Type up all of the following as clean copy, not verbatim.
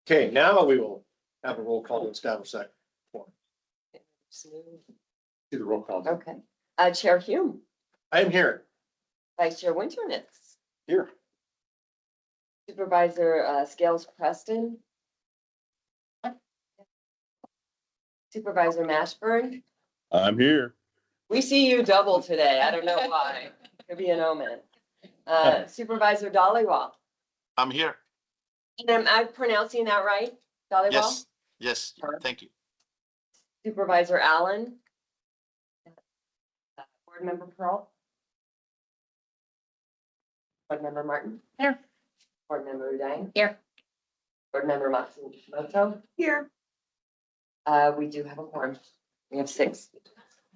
Okay, now we will have a roll call to establish that form. Do the roll call. Okay. Chair Hume, I am here. Vice Chair Winternitz, Here. Supervisor Scales Preston, Supervisor Mashburn. I'm here. We see you double today. I don't know why. Could be an omen. Supervisor Dollywall. I'm here. And am I pronouncing that right? Dollywall? Yes, yes, thank you. Supervisor Allen. Board Member Pearl. Board Member Martin. Here. Board Member Udine. Here. Board Member Matsumoto. Here. We do have a quorum. We have 6.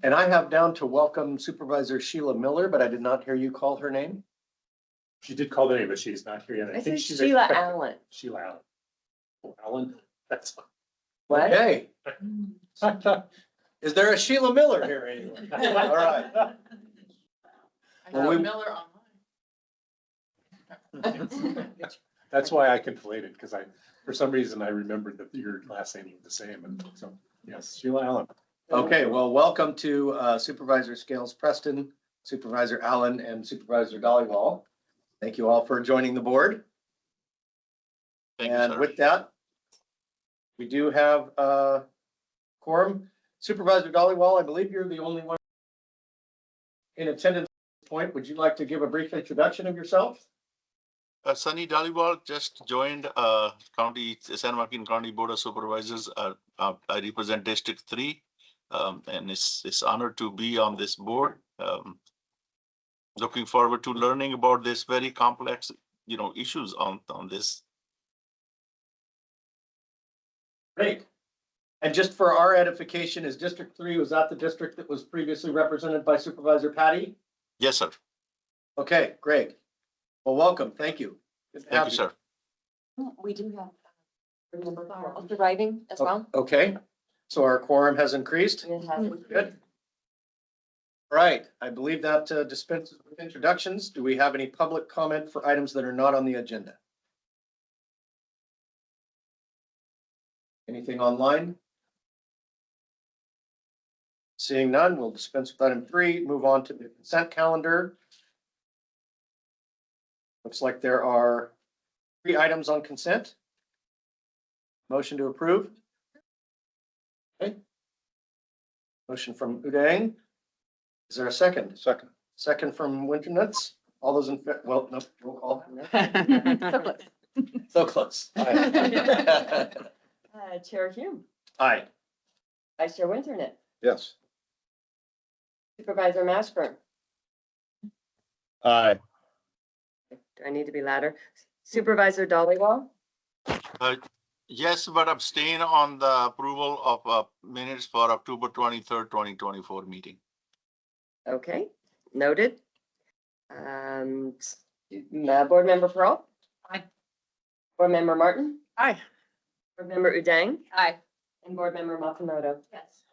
And I have down to welcome Supervisor Sheila Miller, but I did not hear you call her name. She did call the name, but she's not here yet. I think said she's Sheila expected- Allen. Sheila Allen. Oh, Allen, that's What? Okay, fine. is there a Sheila Miller here anyway? All right. Well, we- Miller online. That's why I conflated, because for some reason, I remembered that your last name was the same, and so, yes, Sheila Allen. Okay, well, welcome to Supervisor Scales Preston, Supervisor Allen, and Supervisor Dollywall. Thank you all for joining the board. Thank you, And sir. with that, we do have a quorum. Supervisor Dollywall, I believe you're the only one in attendance at this point. Would you like to give a brief introduction of yourself? Sunny Dhaliwal just joined San Joaquin County Board of Supervisors. I represent District 3, and it's honored to be on this board. Looking forward to learning about this very complex, issues on this. Great. And just for our edification, is District 3, was that the district that was previously represented by Supervisor Patty? Yes, sir. Okay, great. Well, welcome. Thank you. Good to Thank have you, sir. We do have board member Pearl arriving as well. Okay, so our quorum has increased. It has- Good. All right, I believe that dispenses with introductions. Do we have any public comment for items that are not on the agenda? Anything online? Seeing none, we'll dispense with item 3, move on to the consent calendar. Looks like there are 3 items on consent. Motion to approve. Okay. Motion from Udang. Is there a second? Second. Second from Winternitz. All those in, well, no, roll call. So close. Chair Hume, Aye. Vice Chair Winternitz, Yes. Supervisor Mashburn. Aye. Do I need to be louder? Supervisor Dollywall. Yes, but abstain on the approval of minutes for October 23rd, 2024 meeting. Okay, noted. Board Member Pearl. Aye. Board Member Martin. Aye. Board Member Udang. Aye. And Board Member Matsumoto. Yes.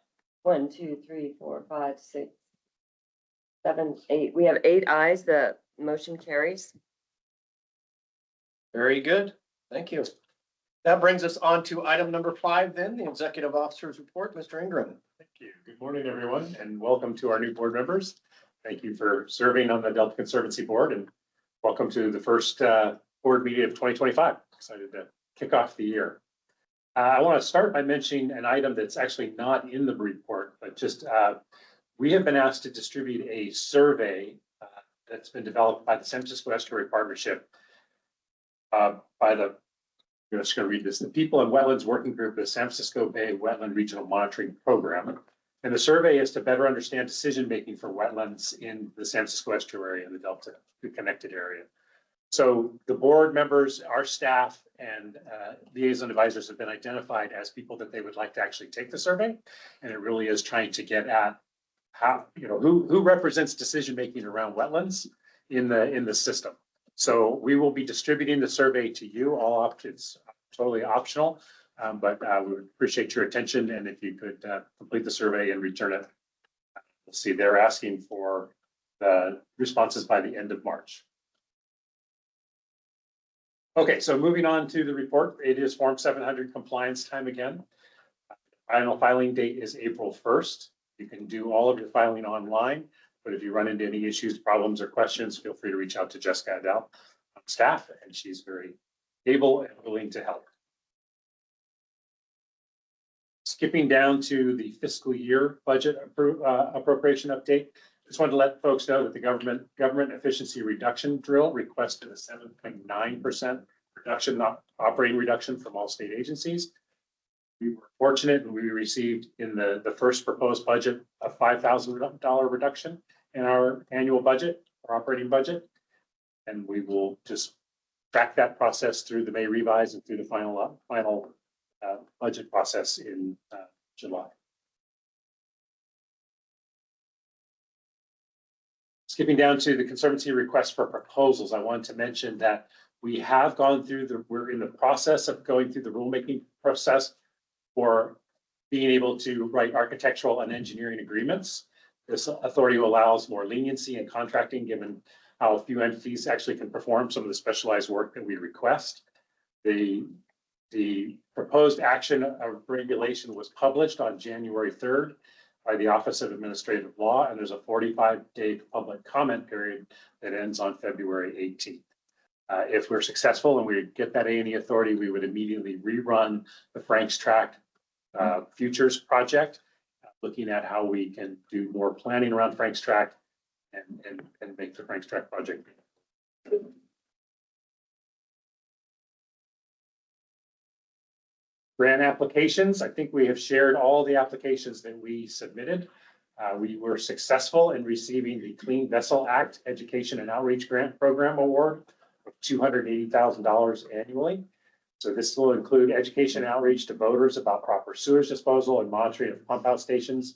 1, 2, 3, 4, 5, 6, 7, 8. We have 8 ayes. The motion carries. Very good. Thank you. That brings us on to item number 5 then, the Executive Officer's Report. Mr. Ingram. Thank you. Good morning, everyone, and welcome to our new board members. Thank you for serving on the Delta Conservancy Board, and welcome to the first board meeting of 2025. Excited to kick off the year. I want to start by mentioning an item that's actually not in the report, but just we have been asked to distribute a survey that's been developed by the San Francisco Estuary Partnership by the, I'm just going to read this, the People and Wetlands Working Group of the San Francisco Bay Wetland Regional Monitoring Program. And the survey is to better understand decision-making for wetlands in the San Francisco Estuary and the Delta, the connected area. So the board members, our staff, and liaison advisors have been identified as people that they would like to actually take the survey. And it really is trying to get at how, who represents decision-making around wetlands in the system. So we will be distributing the survey to you. All options, totally optional, but we would appreciate your attention. And if you could complete the survey and return it. We'll see, they're asking for the responses by the end of March. Okay, so moving on to the report, it is Form 700 compliance time again. Final filing date is April 1st. You can do all of your filing online, but if you run into any issues, problems, or questions, feel free to reach out to Jessica Adele on staff, and she's very able and willing to help. Skipping down to the fiscal year budget appropriation update, just wanted to let folks know that the government efficiency reduction drill requested a 7.9% reduction, not operating reduction from all state agencies. We were fortunate and we received in the first proposed budget a $5,000 reduction in our annual budget, our operating budget. And we will just track that process through the May revise and through the final budget process in July. Skipping down to the Conservancy request for proposals, I wanted to mention that we have gone through we're in the process of going through the rulemaking process for being able to write architectural and engineering agreements. This authority allows more leniency in contracting, given how few entities actually can perform some of the specialized work that we request. The proposed action of regulation was published on January 3rd by the Office of Administrative Law, and there's a 45-day public comment period that ends on February 18th. If we're successful and we get that A&E authority, we would immediately rerun the Franks Tract Futures project, looking at how we can do more planning around Franks Tract and make the Franks Tract project. Grant applications, I think we have shared all the applications that we submitted. We were successful in receiving the Clean Vessel Act Education and Outreach Grant Program Award of $280,000 annually. So this will include education and outreach to voters about proper sewage disposal and monitoring of pump out stations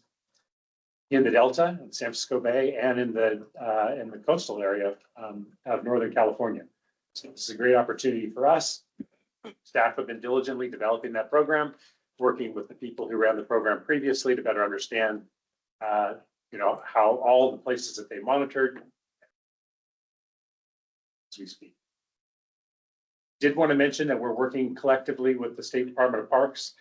in the Delta, in San Francisco Bay, and in the coastal area of Northern California. So this is a great opportunity for us. Staff have been diligently developing that program, working with the people who ran the program previously to better understand, how all the places that they monitored as we speak. Did want to mention that we're working collectively with the State Department of Parks,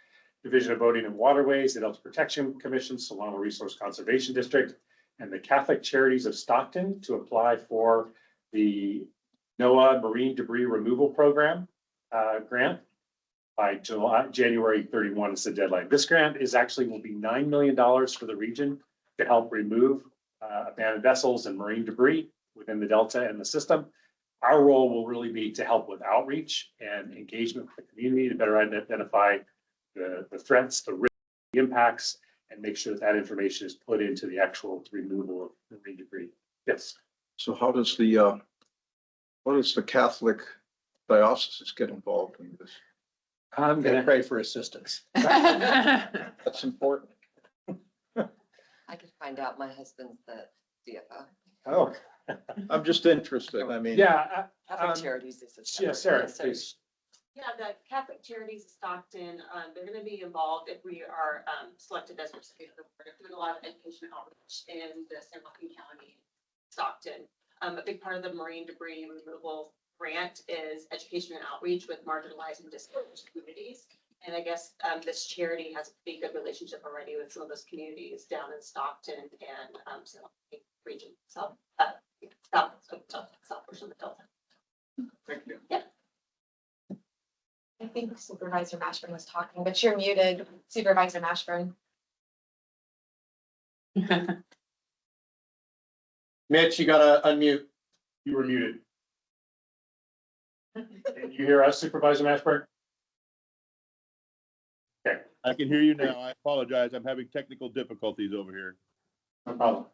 Division of Boating and Waterways, the Delta Protection Commission, Solano Resource Conservation District, and the Catholic Charities of Stockton to apply for the NOAA Marine Debris Removal Program grant by January 31 is the deadline. This grant will be $9 million for the region to help remove abandoned vessels and marine debris within the Delta and the system. Our role will really be to help with outreach and engagement with the community to better identify the threats, the risks, the impacts, and make sure that information is put into the actual removal of marine debris. Yes. So how does the Catholic diocese get involved in this? I'm gonna pray for assistance. That's important. I could find out. My husband's the CFO. Oh, I'm just interested. I mean, yeah. Catholic Charities is. Yeah, Sarah, please. Yeah, the Catholic Charities of Stockton, they're going to be involved if we are selected as recipient of the award. Doing a lot of education outreach in the San Joaquin County, Stockton. A big part of the marine debris removal grant is education and outreach with marginalized and disadvantaged communities. And I guess this charity has a pretty good relationship already with some of those communities down in Stockton and San Joaquin region, south portion of the Delta. Thank you. Yeah. I think Supervisor Mashburn was talking, but you're muted, Supervisor Mashburn. Mitch, you gotta unmute. You were muted. Can you hear us, Supervisor Mashburn? Okay, I can hear you now. I apologize. I'm having technical difficulties over here. no problem.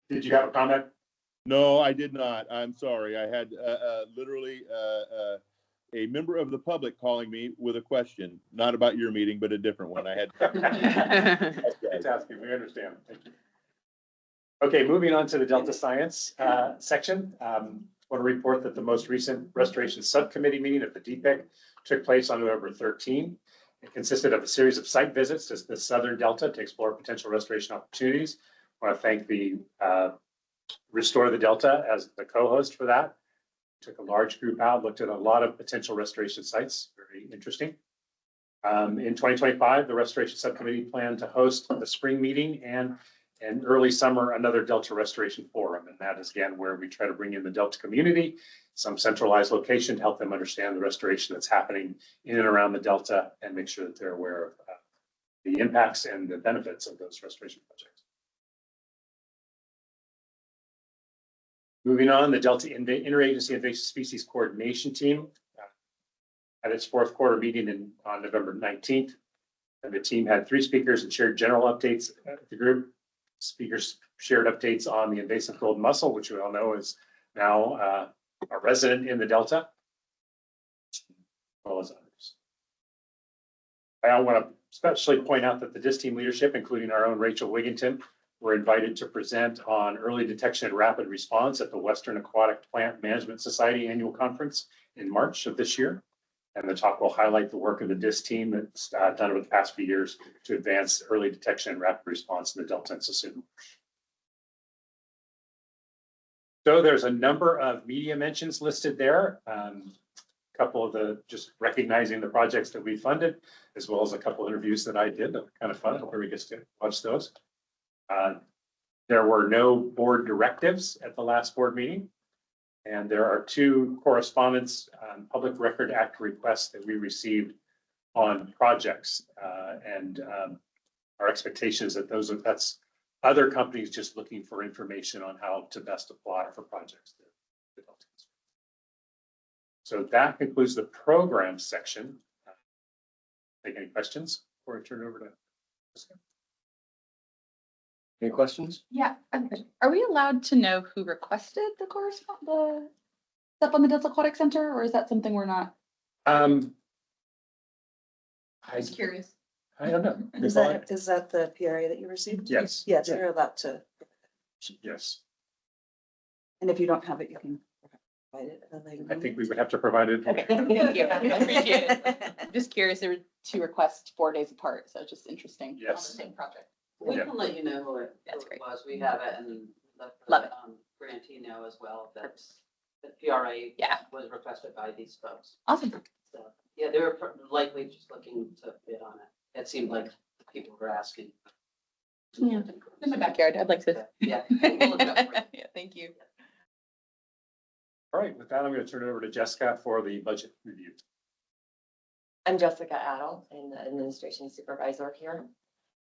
Did you have a comment? No, I did not. I'm sorry. I had literally a member of the public calling me with a question, not about your meeting, but a different one. I had. Fantastic. We understand. Thank you. Okay, moving on to the Delta Science section. Want to report that the most recent restoration subcommittee meeting of the DPIC took place on November 13. It consisted of a series of site visits to the Southern Delta to explore potential restoration opportunities. I want to thank the Restore the Delta as the co-host for that. Took a large group out, looked at a lot of potential restoration sites, very interesting. In 2025, the Restoration Subcommittee planned to host the spring meeting and early summer, another Delta Restoration Forum. And that is again where we try to bring in the Delta community, some centralized location to help them understand the restoration that's happening in and around the Delta and make sure that they're aware of the impacts and the benefits of those restoration projects. Moving on, the Delta Interagency Invasive Species Coordination Team had its fourth quarter meeting on November 19th. And the team had 3 speakers and shared general updates at the group. Speakers shared updates on the invasive golden mussel, which we all know is now a resident in the Delta, as well as others. I want to especially point out that the DIS team leadership, including our own Rachel Wigginton, were invited to present on early detection and rapid response at the Western Aquatic Plant Management Society annual conference in March of this year. And the talk will highlight the work of the DIS team that's done over the past few years to advance early detection and rapid response in the Delta and Sassoon. So there's a number of media mentions listed there. A couple of the just recognizing the projects that we funded, as well as a couple of interviews that I did that were kind of fun. I hope everybody gets to watch those. There were no board directives at the last board meeting. And there are 2 correspondence Public Record Act requests that we received on projects. Our expectation is that that's other companies just looking for information on how to best apply for projects. So that concludes the program section. Take any questions before I turn it over to Jessica? Any questions? Yeah, are we allowed to know who requested the stuff on the Delta Aquatic Center, or is that something we're not? I Just curious. don't know. Is that the PRA that you received? Yes. Yes, you're allowed to. Yes, And if you don't have it, you can provide it at a later. I think we would have to provide it. Okay, thank you. I appreciate it. I'm just curious, there were 2 requests 4 days apart, so it's just interesting. On the Yes. same project. We Yeah. can let you know who it That's great. was. We have it and let Love it. Grantee know as well that the PRA Yeah. was requested by these folks. Awesome. So, yeah, they were likely just looking to bid on it. It seemed like people were asking. Yeah. In my backyard, I'd like to. Yeah. we'll look it up for you. Yeah, thank you. All right, with that, I'm going to turn it over to Jessica for the budget review. I'm Jessica Adel, and the administration supervisor here.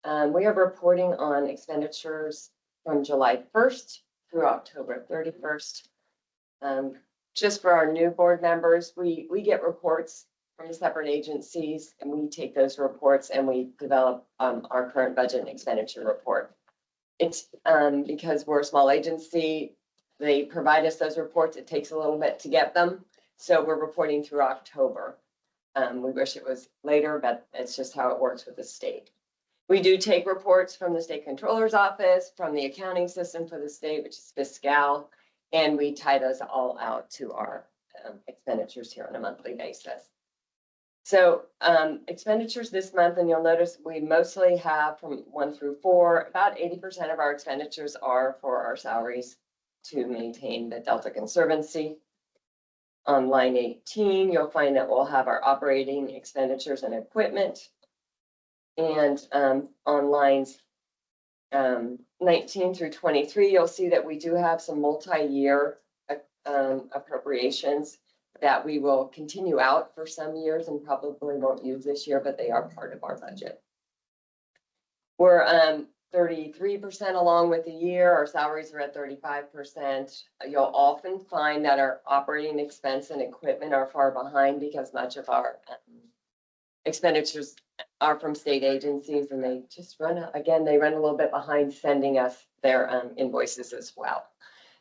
We are reporting on expenditures from July 1st through October 31st. Just for our new board members, we get reports from separate agencies, and we take those reports and we develop our current budget and expenditure report. It's because we're a small agency, they provide us those reports. It takes a little bit to get them. So we're reporting through October. We wish it was later, but it's just how it works with the state. We do take reports from the state controller's office, from the accounting system for the state, which is Fiscal, and we tie those all out to our expenditures here on a monthly basis. So expenditures this month, and you'll notice we mostly have from 1 through 4, about 80% of our expenditures are for our salaries to maintain the Delta Conservancy. On line 18, you'll find that we'll have our operating expenditures and equipment. And on lines 19 through 23, you'll see that we do have some multi-year appropriations that we will continue out for some years and probably won't use this year, but they are part of our budget. We're 33% along with the year. Our salaries are at 35%. You'll often find that our operating expense and equipment are far behind because much of our expenditures are from state agencies, and they just run, again, they run a little bit behind sending us their invoices as well.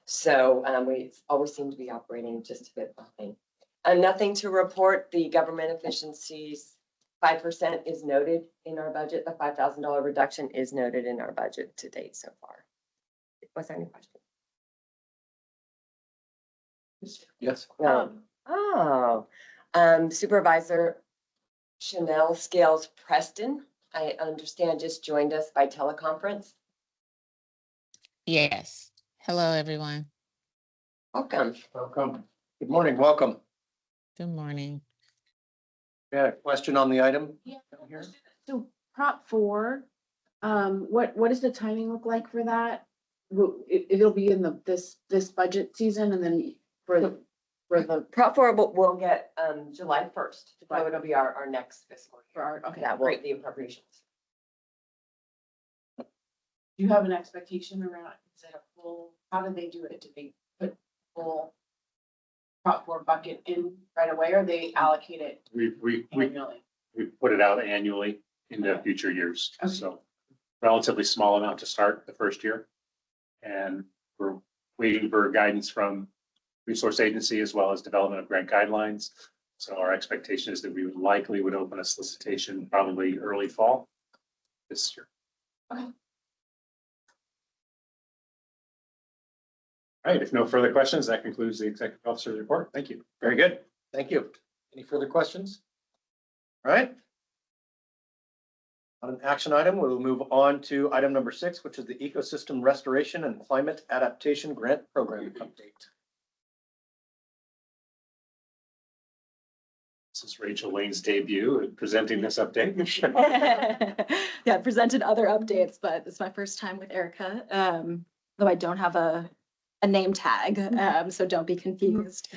So we always seem to be operating just a bit behind. Nothing to report. The government efficiencies, 5% is noted in our budget. The $5,000 reduction is noted in our budget to date so far. Was there any question? Yes. Supervisor Chanel Scales Preston, I understand just joined us by teleconference. Yes. Hello, everyone. Welcome. Welcome. Good morning, welcome. Good morning. We had a question on the item. Yeah. down here. So Prop 4, what does the timing look like for that? It'll be in this budget season and then for the, Prop 4 will get, July 1st, so it'll be our next fiscal for year. our, okay, Yeah, great. the appropriations. Do you have an expectation around, is it a full, how do they do it? Do they put full Prop 4 bucket in right away or they allocate it We annually? put it out annually into future years, Okay. so relatively small amount to start the first year. And we're waiting for guidance from Resource Agency as well as development of grant guidelines. So our expectation is that we would open a solicitation probably early fall this year. Okay. All right, if no further questions, that concludes the executive officer's report. Thank you. Very good. Thank you. Any further questions? All right. On an action item, we'll move on to item number 6, which is the Ecosystem Restoration and Climate Adaptation Grant Program update. This is Rachel Lane's debut in presenting this update. Yeah, presented other updates, but it's my first time with Erica. Though I don't have a name tag, so don't be confused.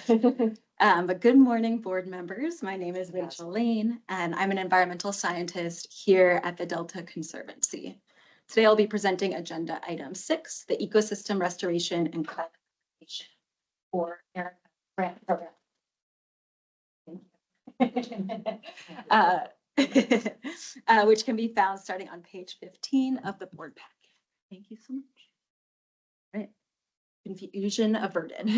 But good morning, board members. My name is Rachel Lane, and I'm an environmental scientist here at the Delta Conservancy. Today, I'll be presenting agenda item 6, the Ecosystem Restoration and Climate Adaptation for Erica Grant Program. Which can be found starting on page 15 of the board packet. Thank you so much. All right. Confusion averted.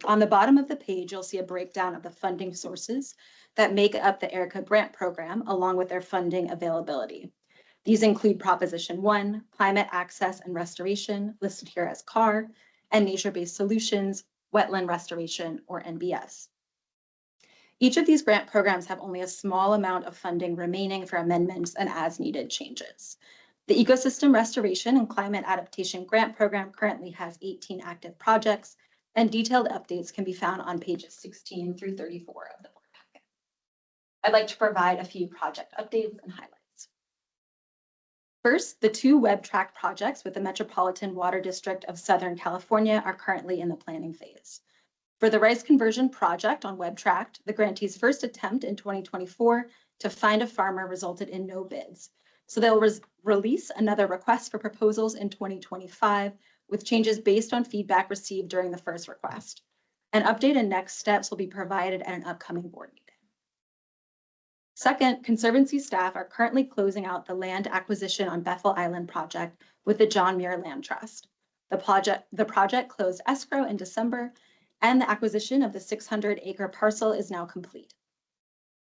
On the bottom of the page, you'll see a breakdown of the funding sources that make up the Erica Grant Program, along with their funding availability. These include Proposition 1, Climate Access and Restoration, listed here as CAR, and Nature-Based Solutions, Wetland Restoration, or NBS. Each of these grant programs have only a small amount of funding remaining for amendments and as-needed changes. The Ecosystem Restoration and Climate Adaptation Grant Program currently has 18 active projects, and detailed updates can be found on pages 16 through 34 of the board packet. I'd like to provide a few project updates and highlights. First, the 2 WebTrack projects with the Metropolitan Water District of Southern California are currently in the planning phase. For the rice conversion project on WebTrack, the grantee's first attempt in 2024 to find a farmer resulted in no bids. So they'll release another request for proposals in 2025 with changes based on feedback received during the first request. An update and next steps will be provided at an upcoming board meeting. Second, Conservancy staff are currently closing out the land acquisition on Bethel Island project with the John Muir Land Trust. The project closed escrow in December, and the acquisition of the 600-acre parcel is now complete.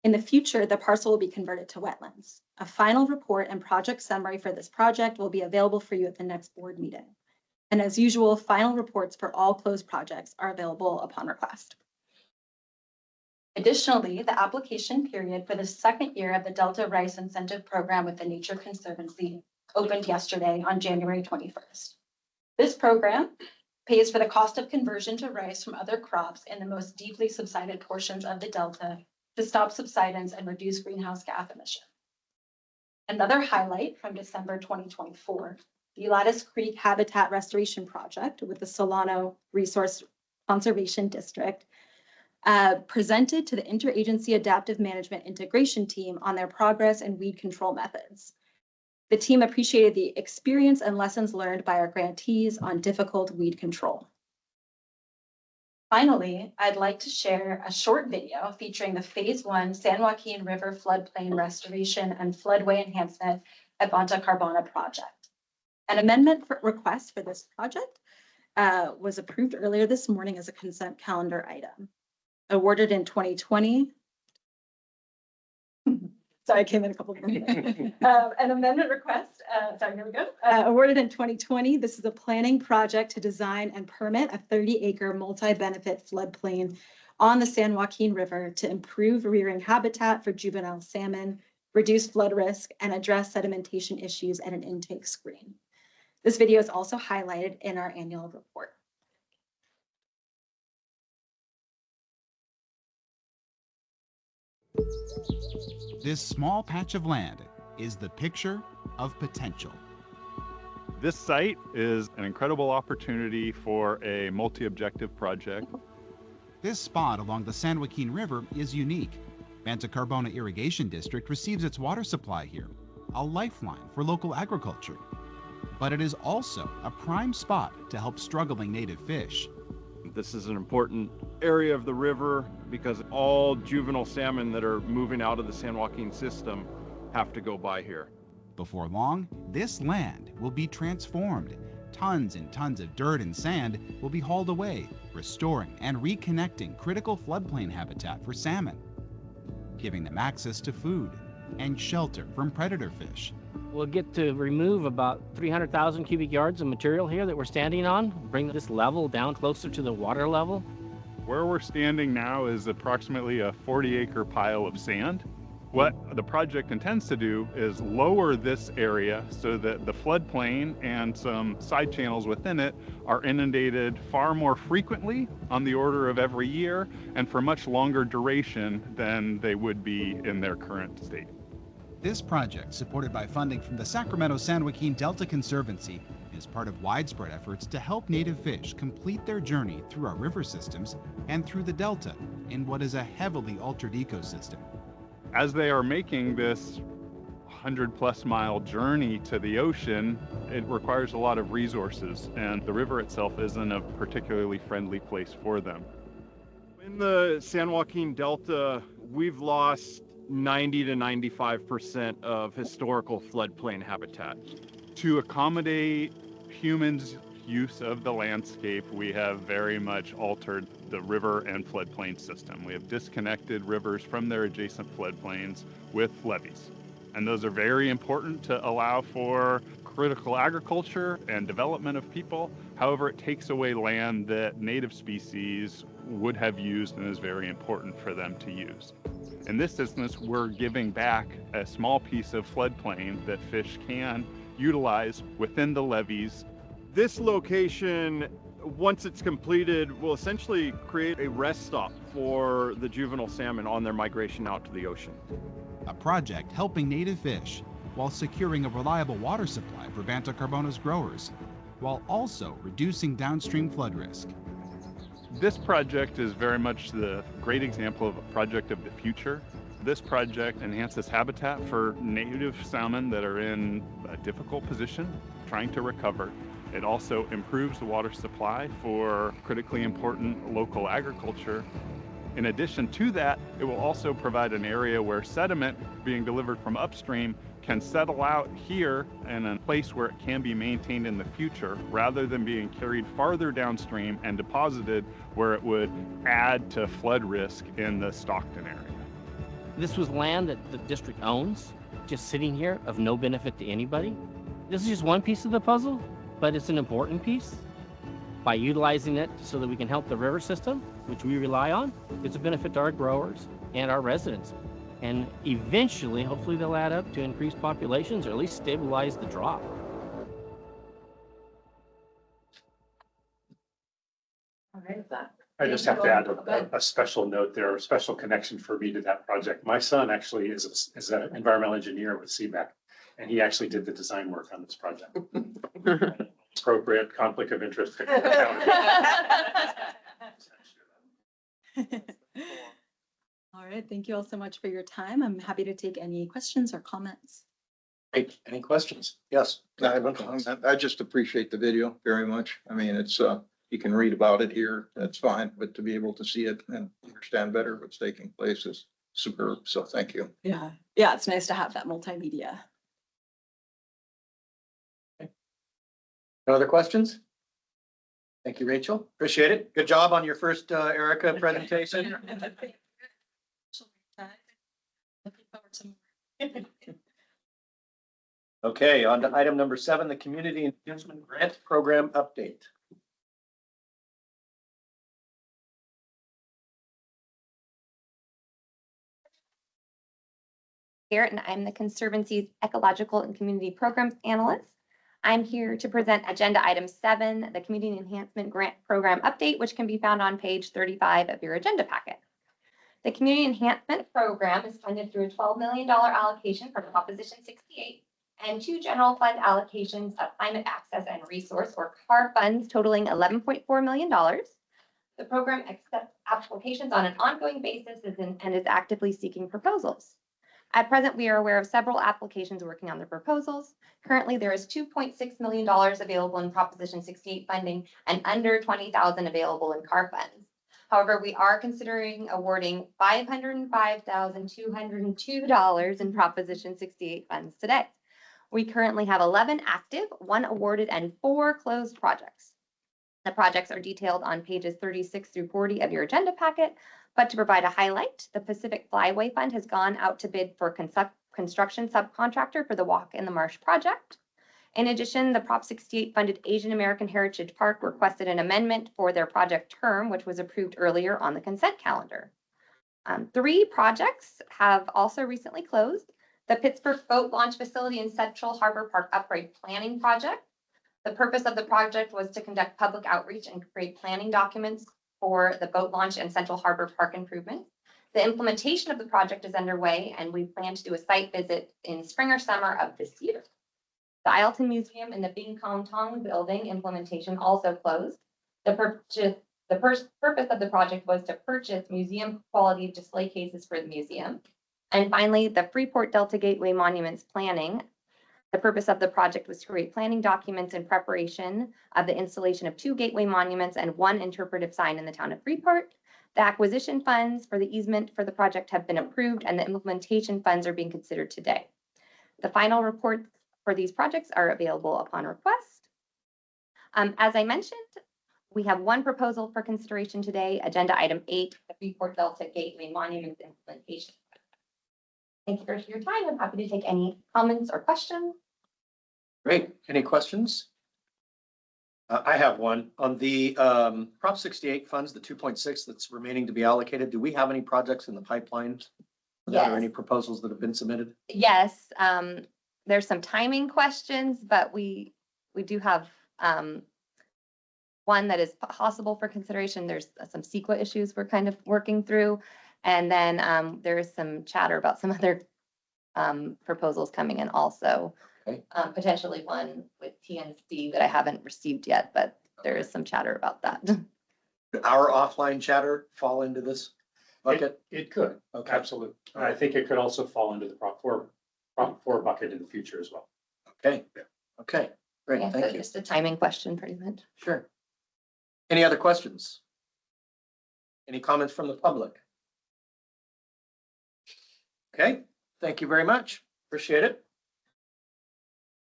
In the future, the parcel will be converted to wetlands. A final report and project summary for this project will be available for you at the next board meeting. And as usual, final reports for all closed projects are available upon request. Additionally, the application period for the second year of the Delta Rice Incentive Program with the Nature Conservancy opened yesterday on January 21st. This program pays for the cost of conversion to rice from other crops in the most deeply subsided portions of the Delta to stop subsidence and reduce greenhouse gas emissions. Another highlight from December 2024, the Lattice Creek Habitat Restoration Project with the Solano Resource Conservation District presented to the Interagency Adaptive Management Integration Team on their progress and weed control methods. The team appreciated the experience and lessons learned by our grantees on difficult weed control. Finally, I'd like to share a short video featuring the Phase 1 San Joaquin River Floodplain Restoration and Floodway Enhancement at Banta Carbona project. An amendment request for this project was approved earlier this morning as a consent calendar item. Awarded in 2020. Sorry, I came in a couple of minutes. An amendment request, sorry, here we go. Awarded in 2020, this is a planning project to design and permit a 30-acre multi-benefit floodplain on the San Joaquin River to improve rearing habitat for juvenile salmon, reduce flood risk, and address sedimentation issues at an intake screen. This video is also highlighted in our annual report. This small patch of land is the picture of potential. This site is an incredible opportunity for a multi-objective project. This spot along the San Joaquin River is unique. Banta Carbona Irrigation District receives its water supply here, a lifeline for local agriculture. But it is also a prime spot to help struggling native fish. This is an important area of the river because all juvenile salmon that are moving out of the San Joaquin system have to go by here. Before long, this land will be transformed. Tons and tons of dirt and sand will be hauled away, restoring and reconnecting critical floodplain habitat for salmon, giving them access to food and shelter from predator fish. We'll get to remove about 300,000 cubic yards of material here that we're standing on, bring this level down closer to the water level. Where we're standing now is approximately a 40-acre pile of sand. What the project intends to do is lower this area so that the floodplain and some side channels within it are inundated far more frequently, on the order of every year, and for much longer duration than they would be in their current state. This project, supported by funding from the Sacramento-San Joaquin Delta Conservancy, is part of widespread efforts to help native fish complete their journey through our river systems and through the delta in what is a heavily altered ecosystem. As they are making this 100+ mile journey to the ocean, it requires a lot of resources, and the river itself isn't a particularly friendly place for them. In the San Joaquin Delta, we've lost 90 to 95% of historical floodplain habitat. To accommodate humans' use of the landscape, we have very much altered the river and floodplain system. We have disconnected rivers from their adjacent floodplains with levees. And those are very important to allow for critical agriculture and development of people. However, it takes away land that native species would have used and is very important for them to use. In this instance, we're giving back a small piece of floodplain that fish can utilize within the levees. This location, once it's completed, will essentially create a rest stop for the juvenile salmon on their migration out to the ocean. A project helping native fish while securing a reliable water supply for Banta Carbona's growers, while also reducing downstream flood risk. This project is very much the great example of a project of the future. This project enhances habitat for native salmon that are in a difficult position, trying to recover. It also improves the water supply for critically important local agriculture. In addition to that, it will also provide an area where sediment being delivered from upstream can settle out here in a place where it can be maintained in the future, rather than being carried farther downstream and deposited where it would add to flood risk in the Stockton area. This was land that the district owns, just sitting here of no benefit to anybody. This is just one piece of the puzzle, but it's an important piece. By utilizing it so that we can help the river system, which we rely on, it's a benefit to our growers and our residents. And eventually, hopefully they'll add up to increased populations or at least stabilize the drop. I just have to add a special note there, a special connection for me to that project. My son actually is an environmental engineer with CBEC, and he actually did the design work on this project. Appropriate conflict of interest. All right, thank you all so much for your time. I'm happy to take any questions or comments. Great. Any questions? Yes. I just appreciate the video very much. I mean, it's, you can read about it here, that's fine, but to be able to see it and understand better what's taking place is superb. So thank you. Yeah, yeah, it's nice to have that multimedia. No other questions? Thank you, Rachel. Appreciate it. Good job on your first Erica presentation. Okay, on to item number 7, the Community Enhancement Grant Program Update. Here, and I'm the Conservancy's Ecological and Community Programs Analyst. I'm here to present Agenda Item 7, the Community Enhancement Grant Program Update, which can be found on page 35 of your agenda packet. The Community Enhancement Program is funded through a $12 million allocation from Proposition 68 and 2 general fund allocations of Climate Access and Resource, or CAR funds, totaling $11.4 million. The program accepts applications on an ongoing basis and is actively seeking proposals. At present, we are aware of several applications working on the proposals. Currently, there is $2.6 million available in Proposition 68 funding and under $20,000 available in CAR funds. However, we are considering awarding $505,202 in Proposition 68 funds today. We currently have 11 active, 1 awarded, and 4 closed projects. The projects are detailed on pages 36 through 40 of your agenda packet, but to provide a highlight, the Pacific Flyway Fund has gone out to bid for construction subcontractor for the Walk in the Marsh project. In addition, the Prop 68 funded Asian American Heritage Park requested an amendment for their project term, which was approved earlier on the consent calendar. 3 projects have also recently closed. The Pittsburgh Boat Launch Facility and Central Harbor Park Upgrade Planning Project. The purpose of the project was to conduct public outreach and create planning documents for the boat launch and Central Harbor Park improvements. The implementation of the project is underway, and we plan to do a site visit in spring or summer of this year. The Ileton Museum and the Bing Kong Tong building implementation also closed. The purpose of the project was to purchase museum quality display cases for the museum. And finally, the Freeport Delta Gateway Monuments planning. The purpose of the project was to create planning documents in preparation of the installation of 2 gateway monuments and 1 interpretive sign in the town of Freeport. The acquisition funds for the easement for the project have been approved, and the implementation funds are being considered today. The final reports for these projects are available upon request. As I mentioned, we have 1 proposal for consideration today, agenda item 8, the Freeport Delta Gateway Monuments implementation. Thank you for your time. I'm happy to take any comments or questions. Great. Any questions? I have one on the Prop 68 funds, the 2.6 that's remaining to be allocated. Do we have any projects in the pipeline? Yes. Are there any proposals that have been submitted? Yes, there's some timing questions, but we do have one that is possible for consideration. There's some CEQA issues we're kind of working through. And then there is some chatter about some other proposals coming in also. Okay. Potentially one with TNC that I haven't received yet, but there is some chatter about that. Could our offline chatter fall into this bucket? It could, Okay. absolutely. And I think it could also fall into the Prop 4 bucket in the future as well. Okay. Okay. Great. Yeah, Thank so you. just a timing question pretty much. Sure. Any other questions? Any comments from the public? Okay. Thank you very much. Appreciate it.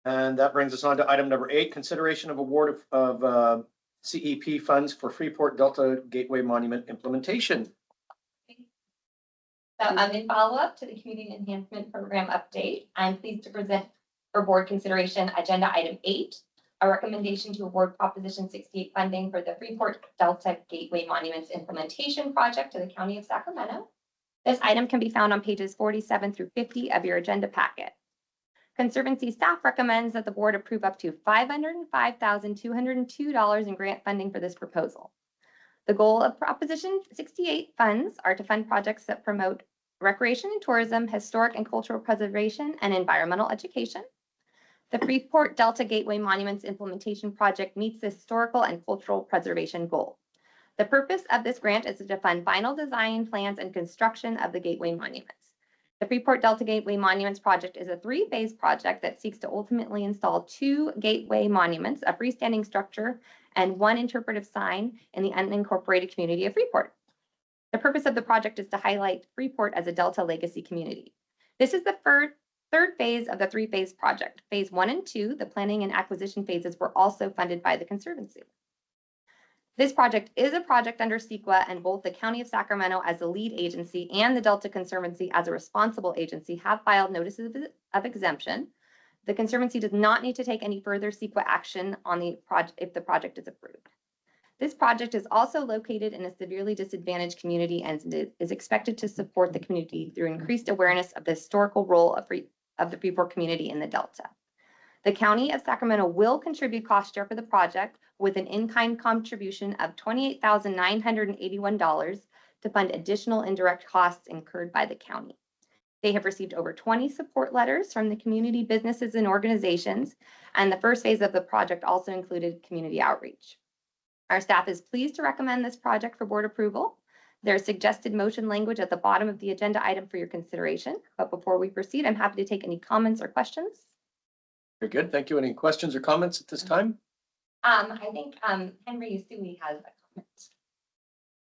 And that brings us on to item number 8, consideration of award of CEP funds for Freeport Delta Gateway Monument implementation. So in follow-up to the Community Enhancement Program update, I'm pleased to present for board consideration agenda item 8, a recommendation to award Proposition 68 funding for the Freeport Delta Gateway Monuments implementation project to the County of Sacramento. This item can be found on pages 47 through 50 of your agenda packet. Conservancy staff recommends that the board approve up to $505,202 in grant funding for this proposal. The goal of Proposition 68 funds are to fund projects that promote recreation and tourism, historic and cultural preservation, and environmental education. The Freeport Delta Gateway Monuments implementation project meets the historical and cultural preservation goal. The purpose of this grant is to fund final design plans and construction of the gateway monuments. The Freeport Delta Gateway Monuments project is a 3-phase project that seeks to ultimately install 2 gateway monuments, a freestanding structure, and 1 interpretive sign in the unincorporated community of Freeport. The purpose of the project is to highlight Freeport as a Delta legacy community. This is the third phase of the 3-phase project. Phase 1 and 2, the planning and acquisition phases, were also funded by the Conservancy. This project is a project under CEQA, and both the County of Sacramento as the lead agency and the Delta Conservancy as a responsible agency have filed notices of exemption. The Conservancy does not need to take any further CEQA action on the project if the project is approved. This project is also located in a severely disadvantaged community and is expected to support the community through increased awareness of the historical role of the Freeport community in the Delta. The County of Sacramento will contribute cost share for the project with an in-kind contribution of $28,981 to fund additional indirect costs incurred by the county. They have received over 20 support letters from the community businesses and organizations, and the first phase of the project also included community outreach. Our staff is pleased to recommend this project for board approval. There's suggested motion language at the bottom of the agenda item for your consideration. But before we proceed, I'm happy to take any comments or questions. Very good. Thank you. Any questions or comments at this time? I think Henry Yasui has a comment.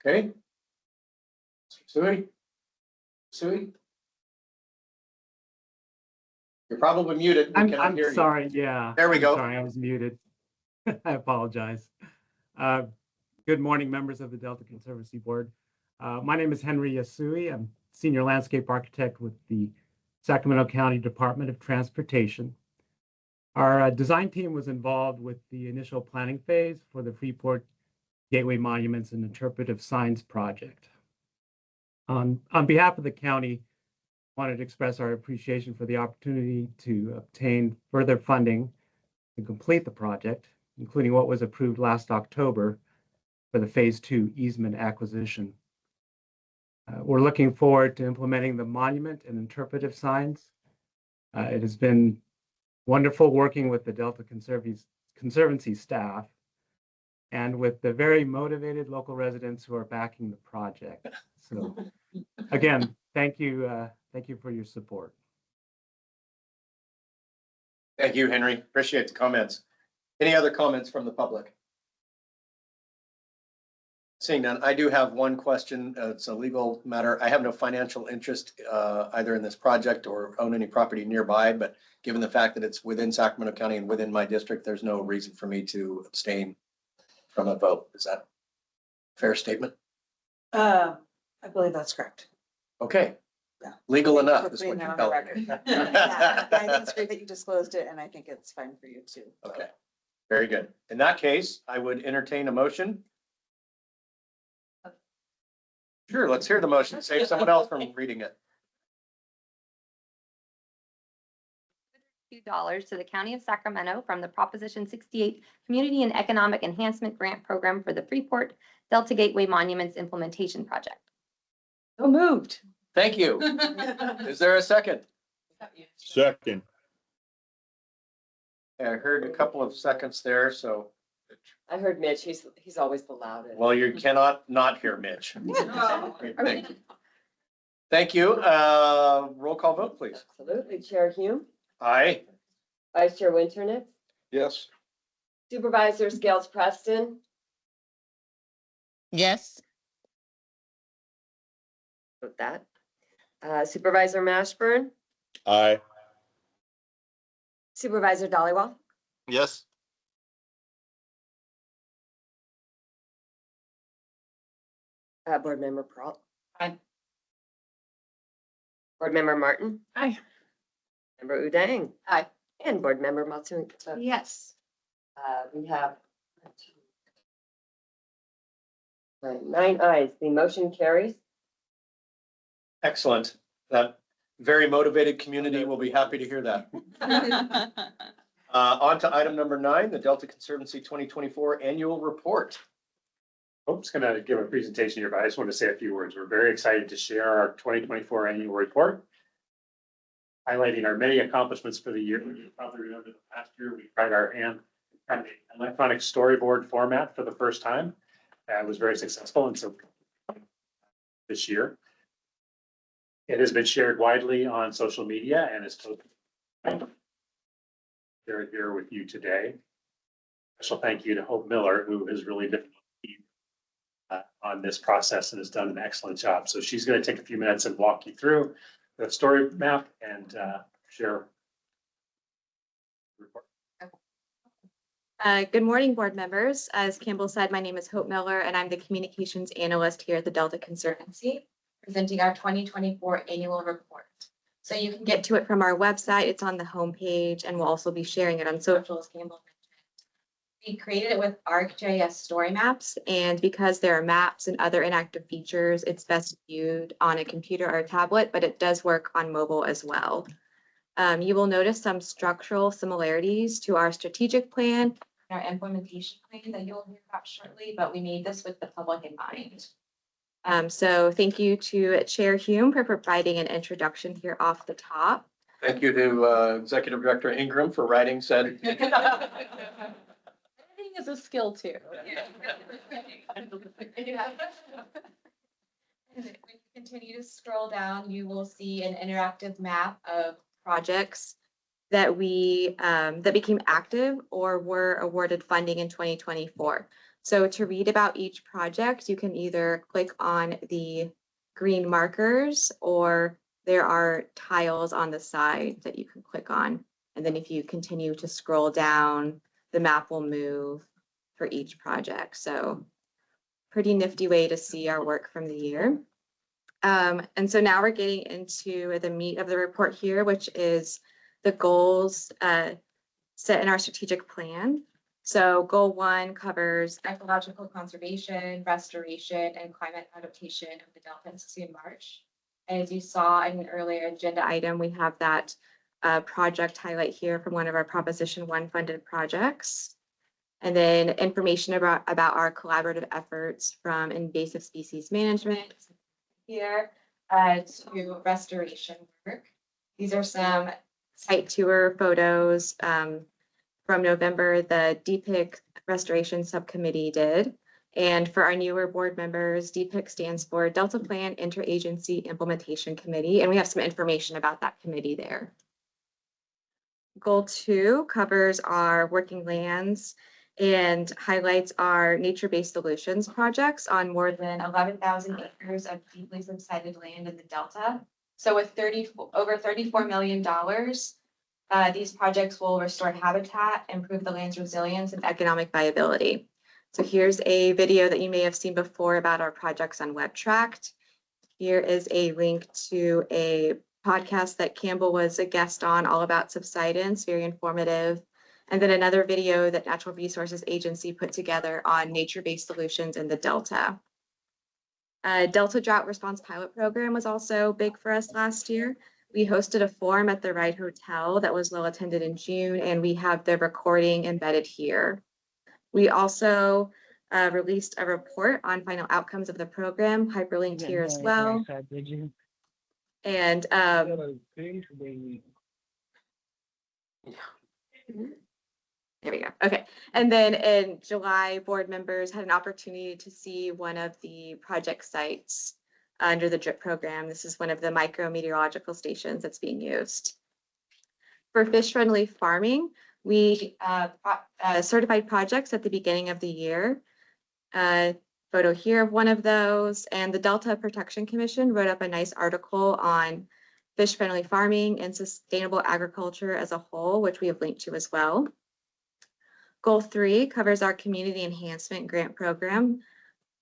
Okay. Sui? Sui? You're probably muted. We cannot I'm hear you. sorry, yeah. There we I'm go. Sorry, I was muted. I apologize. Good morning, members of the Delta Conservancy Board. My name is Henry Yasui. I'm Senior Landscape Architect with the Sacramento County Department of Transportation. Our design team was involved with the initial planning phase for the Freeport Gateway Monuments and Interpretive Signs project. On behalf of the county, I wanted to express our appreciation for the opportunity to obtain further funding to complete the project, including what was approved last October for the Phase 2 easement acquisition. We're looking forward to implementing the monument and interpretive signs. It has been wonderful working with the Delta Conservancy staff and with the very motivated local residents who are backing the project. So again, thank you for your support. Thank you, Henry. Appreciate the comments. Any other comments from the public? Seeing none, I do have one question. It's a legal matter. I have no financial interest either in this project or own any property nearby, but given the fact that it's within Sacramento County and within my district, there's no reason for me to abstain from a vote. Is that a fair statement? I believe that's correct. Okay. Yeah. Legal Thank you enough for is putting what that you're on the telling me. record. Yeah, I think it's great that you disclosed it, and I think it's fine for you too. Okay, very good. In that case, I would entertain a motion. Sure, let's hear the motion. Save someone else from reading it. $2 to the County of Sacramento from the Proposition 68 Community and Economic Enhancement Grant Program for the Freeport Delta Gateway Monuments Implementation Project. So moved. Thank you. Is there a second? Second. I heard a couple of seconds there, so, I heard Mitch, he's always the loudest. well, you cannot not hear Mitch. Thank you. Roll call vote, please. Absolutely. Chair Hume, Aye. Vice Chair Winternitz, Yes. Supervisor Scales Preston, Yes. with that. Supervisor Mashburn, Aye. Supervisor Dollywall, Yes. Board Member Peralt. Aye. Board Member Martin, Aye. Member Udang, Aye. and Board Member Matsui. Yes. We have 9 ayes. The motion carries. Excellent. That very motivated community will be happy to hear that. On to item number 9, the Delta Conservancy 2024 Annual Report. Hope's gonna give a presentation here, but I just want to say a few words. We're very excited to share our 2024 annual report, highlighting our many accomplishments for the year. You probably remember the last year, we tried our electronic storyboard format for the first time. It was very successful, and so this year, it has been shared widely on social media and is posted. They're here with you today. Special thank you to Hope Miller, who has really been on this process and has done an excellent job. So she's going to take a few minutes and walk you through the story map and share. Report. Good morning, board members. As Campbell said, my name is Hope Miller, and I'm the communications analyst here at the Delta Conservancy, presenting our 2024 annual report. So you can get to it from our website. It's on the homepage, and we'll also be sharing it on social, as Campbell mentioned. We created it with ArcGIS story maps, and because there are maps and other inactive features, it's best viewed on a computer or a tablet, but it does work on mobile as well. You will notice some structural similarities to our strategic plan and our implementation plan that you'll hear about shortly, but we made this with the public in mind. So thank you to Chair Hume for providing an introduction here off the top. Thank you to Executive Director Ingram for writing said. Editing is a skill too. When you continue to scroll down, you will see an interactive map of projects that that became active or were awarded funding in 2024. So to read about each project, you can either click on the green markers, or there are tiles on the side that you can click on. And then if you continue to scroll down, the map will move for each project. So pretty nifty way to see our work from the year. And so now we're getting into the meat of the report here, which is the goals set in our strategic plan. So goal 1 covers ecological conservation, restoration, and climate adaptation of the Delta and Sicilian Marsh. And as you saw in an earlier agenda item, we have that project highlight here from one of our Proposition 1 funded projects. And then information about our collaborative efforts from invasive species management here to restoration work. These are some site tour photos from November the DPIC Restoration Subcommittee did. And for our newer board members, DPIC stands for Delta Plan Interagency Implementation Committee, and we have some information about that committee there. Goal 2 covers our working lands and highlights our nature-based solutions projects on more than 11,000 acres of deeply subsided land in the Delta. So with over $34 million, these projects will restore habitat, improve the land's resilience and economic viability. So here's a video that you may have seen before about our projects on WebTract. Here is a link to a podcast that Campbell was a guest on, all about subsidence, very informative. And then another video that Natural Resources Agency put together on nature-based solutions in the Delta. Delta Drought Response Pilot Program was also big for us last year. We hosted a forum at the Ride Hotel that was well attended in June, and we have the recording embedded here. We also released a report on final outcomes of the program, hyperlinked here as well. And there we go. Okay. And then in July, board members had an opportunity to see one of the project sites under the DRIP program. This is one of the micrometeorological stations that's being used. For fish-friendly farming, we certified projects at the beginning of the year. Photo here of one of those. And the Delta Protection Commission wrote up a nice article on fish-friendly farming and sustainable agriculture as a whole, which we have linked to as well. Goal 3 covers our community enhancement grant program.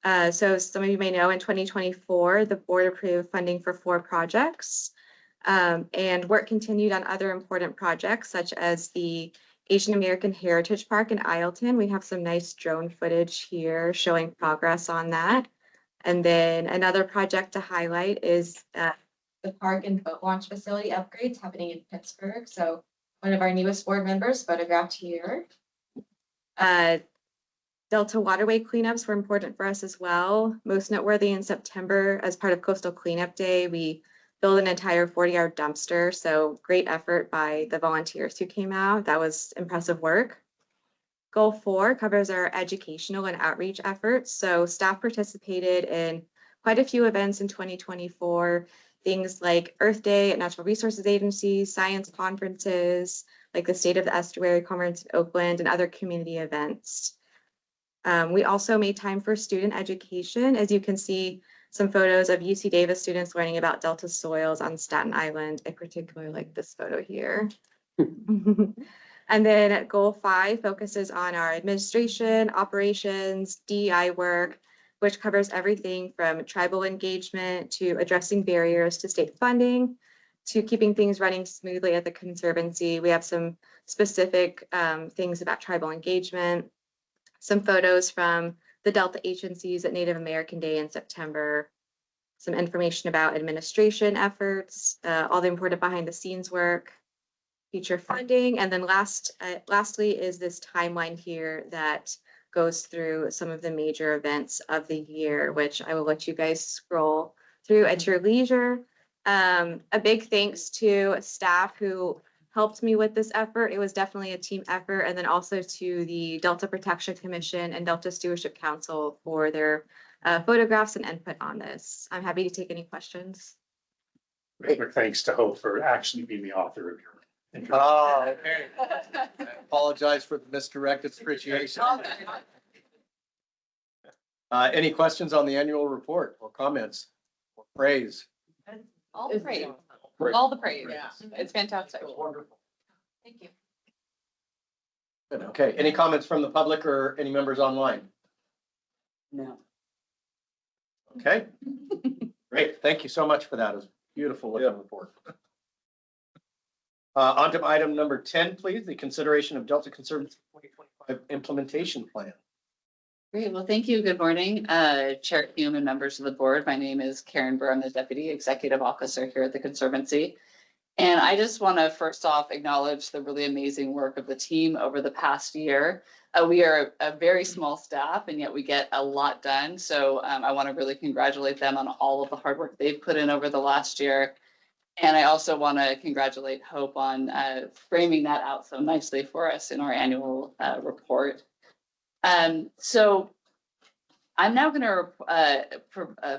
So some of you may know in 2024, the board approved funding for 4 projects, and work continued on other important projects such as the Asian American Heritage Park in Ileton. We have some nice drone footage here showing progress on that. And then another project to highlight is the park and boat launch facility upgrades happening in Pittsburgh. So one of our newest board members photographed here. Delta waterway cleanups were important for us as well. Most noteworthy in September, as part of Coastal Cleanup Day, we built an entire 40-yard dumpster. So great effort by the volunteers who came out. That was impressive work. Goal 4 covers our educational and outreach efforts. So staff participated in quite a few events in 2024, things like Earth Day at Natural Resources Agency, science conferences, like the State of the Estuary Conference in Oakland, and other community events. We also made time for student education. As you can see, some photos of UC Davis students learning about Delta soils on Staten Island. I particularly like this photo here. And then goal 5 focuses on our administration, operations, DEI work, which covers everything from tribal engagement to addressing barriers to state funding, to keeping things running smoothly at the Conservancy. We have some specific things about tribal engagement, some photos from the Delta agencies at Native American Day in September, some information about administration efforts, all the important behind the scenes work, future funding, and then lastly is this timeline here that goes through some of the major events of the year, which I will let you guys scroll through at your leisure. A big thanks to staff who helped me with this effort. It was definitely a team effort. And then also to the Delta Protection Commission and Delta Stewardship Council for their photographs and input on this. I'm happy to take any questions. Big thanks to Hope for actually being the author of your. Oh, okay. I apologize for the misdirected appreciation. Any questions on the annual report or comments or praise? All the praise. All the praise. Yeah, it's fantastic. Wonderful. Thank you. Good. Okay, any comments from the public or any members online? No. Okay, great. Thank you so much for that. It was a beautiful looking report. On to item number 10, please, the consideration of Delta Conservancy 2025 implementation plan. Great. Well, thank you. Good morning, Chair Hume and members of the board. My name is Karen Burr. I'm the Deputy Executive Officer here at the Conservancy. And I just want to first off acknowledge the really amazing work of the team over the past year. We are a very small staff and yet we get a lot done. So I want to really congratulate them on all of the hard work they've put in over the last year. And I also want to congratulate Hope on framing that out so nicely for us in our annual report. So I'm now going to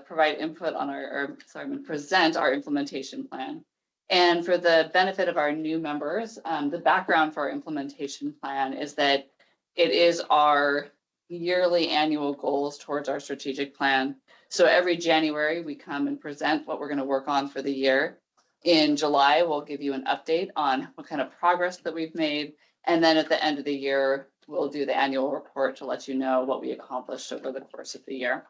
provide input on I'm going to present our implementation plan. And for the benefit of our new members, the background for our implementation plan is that it is our yearly annual goals towards our strategic plan. So every January, we come and present what we're going to work on for the year. In July, we'll give you an update on what kind of progress that we've made. And then at the end of the year, we'll do the annual report to let you know what we accomplished over the course of the year.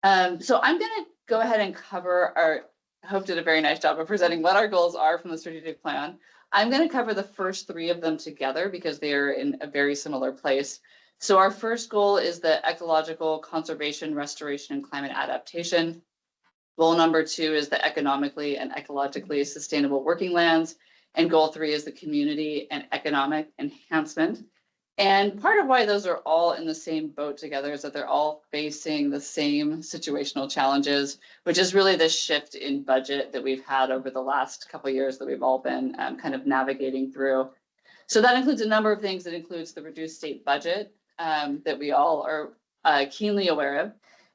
So I'm going to go ahead and cover Hope did a very nice job of presenting what our goals are from the strategic plan. I'm going to cover the first three of them together because they are in a very similar place. So our first goal is the ecological conservation, restoration, and climate adaptation. Goal number 2 is the economically and ecologically sustainable working lands. And goal 3 is the community and economic enhancement. And part of why those are all in the same boat together is that they're all facing the same situational challenges, which is really the shift in budget that we've had over the last couple of years that we've all been kind of navigating through. So that includes a number of things. That includes the reduced state budget that we all are keenly aware of.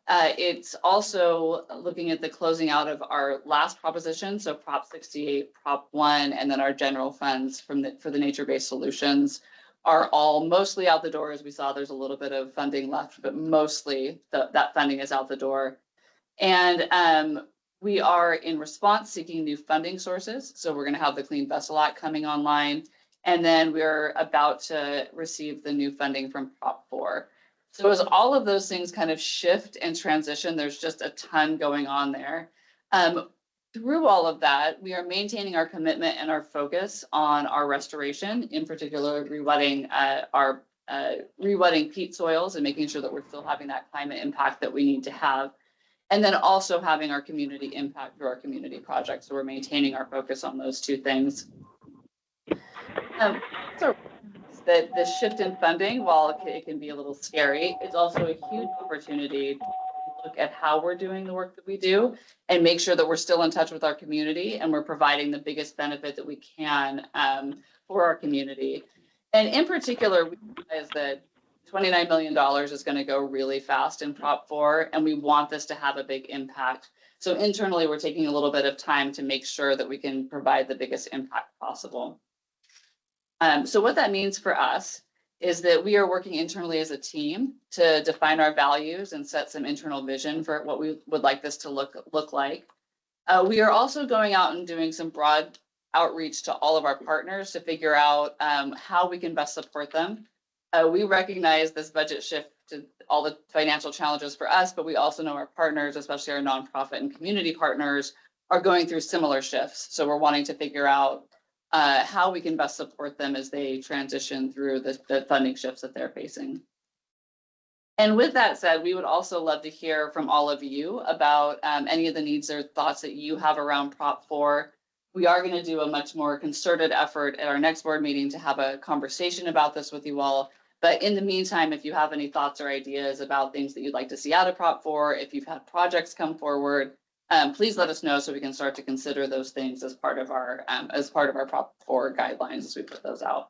It's also looking at the closing out of our last proposition, so Prop 68, Prop 1, and then our general funds for the nature-based solutions are all mostly out the door. As we saw, there's a little bit of funding left, but mostly that funding is out the door. And we are in response seeking new funding sources. So we're going to have the Clean Vessel Act coming online, and then we're about to receive the new funding from Prop 4. So as all of those things kind of shift and transition, there's just a ton going on there. Through all of that, we are maintaining our commitment and our focus on our restoration, in particular, rewetting peat soils and making sure that we're still having that climate impact that we need to have. And then also having our community impact through our community projects. So we're maintaining our focus on those two things. So the shift in funding, while it can be a little scary, it's also a huge opportunity to look at how we're doing the work that we do and make sure that we're still in touch with our community and we're providing the biggest benefit that we can for our community. And in particular, we realize that $29 million is going to go really fast in Prop 4, and we want this to have a big impact. So internally, we're taking a little bit of time to make sure that we can provide the biggest impact possible. So what that means for us is that we are working internally as a team to define our values and set some internal vision for what we would like this to look like. We are also going out and doing some broad outreach to all of our partners to figure out how we can best support them. We recognize this budget shift to all the financial challenges for us, but we also know our partners, especially our nonprofit and community partners, are going through similar shifts. So we're wanting to figure out how we can best support them as they transition through the funding shifts that they're facing. And with that said, we would also love to hear from all of you about any of the needs or thoughts that you have around Prop 4. We are going to do a much more concerted effort at our next board meeting to have a conversation about this with you all. But in the meantime, if you have any thoughts or ideas about things that you'd like to see out of Prop 4, if you've had projects come forward, please let us know so we can start to consider those things as part of our Prop 4 guidelines as we put those out.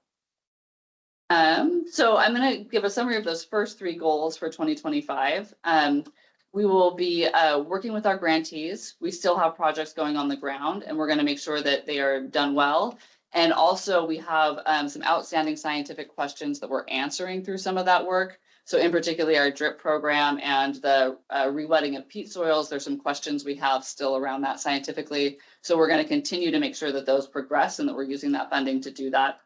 So I'm going to give a summary of those first 3 goals for 2025. We will be working with our grantees. We still have projects going on the ground, and we're going to make sure that they are done well. And also we have some outstanding scientific questions that we're answering through some of that work. So in particular, our drip program and the rewetting of peat soils, there's some questions we have still around that scientifically. So we're going to continue to make sure that those progress and that we're using that funding to do that.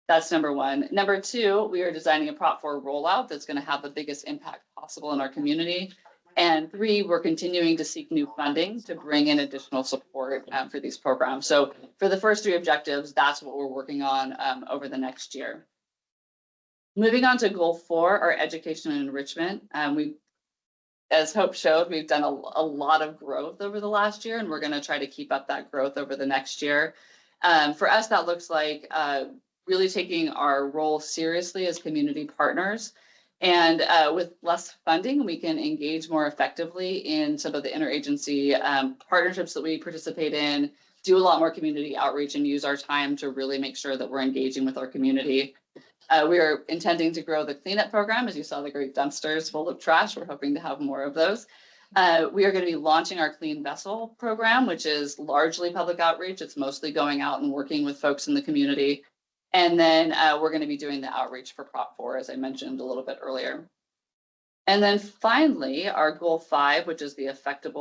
That's number 1. Number 2, we are designing a Prop 4 rollout that's going to have the biggest impact possible in our community. And 3, we're continuing to seek new funding to bring in additional support for these programs. So for the first 3 objectives, that's what we're working on over the next year. Moving on to goal 4, our education and enrichment. As Hope showed, we've done a lot of growth over the last year, and we're going to try to keep up that growth over the next year. For us, that looks like really taking our role seriously as community partners. And with less funding, we can engage more effectively in some of the interagency partnerships that we participate in, do a lot more community outreach, and use our time to really make sure that we're engaging with our community. We are intending to grow the cleanup program. As you saw, the great dumpsters full of trash. We're hoping to have more of those. We are going to be launching our Clean Vessel program, which is largely public outreach. It's mostly going out and working with folks in the community. And then we're going to be doing the outreach for Prop 4, as I mentioned a little bit earlier. And then finally, our goal 5, which is the effective,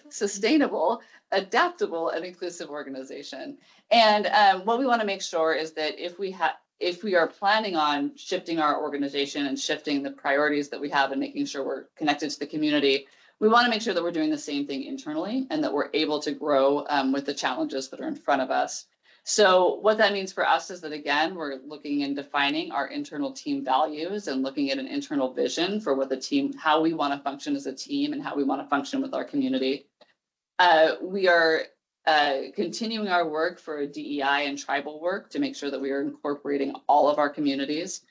sustainable, adaptable, and inclusive organization. And what we want to make sure is that if we are planning on shifting our organization and shifting the priorities that we have and making sure we're connected to the community, we want to make sure that we're doing the same thing internally and that we're able to grow with the challenges that are in front of us. So what that means for us is that, again, we're looking and defining our internal team values and looking at an internal vision for what the team, how we want to function as a team and how we want to function with our community. We are continuing our work for DEI and tribal work to make sure that we are incorporating all of our communities.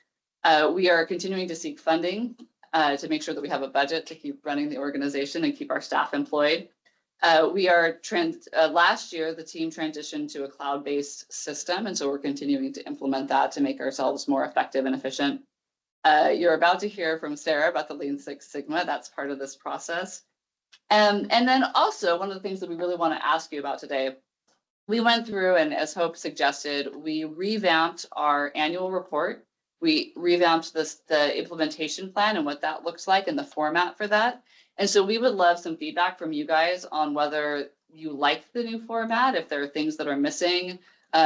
We are continuing to seek funding to make sure that we have a budget to keep running the organization and keep our staff employed. Last year, the team transitioned to a cloud-based system, and so we're continuing to implement that to make ourselves more effective and efficient. You're about to hear from Sarah about the Lean Six Sigma. That's part of this process. And then also, one of the things that we really want to ask you about today, we went through, and as Hope suggested, we revamped our annual report. We revamped the implementation plan and what that looks like and the format for that. And so we would love some feedback from you guys on whether you like the new format, if there are things that are missing.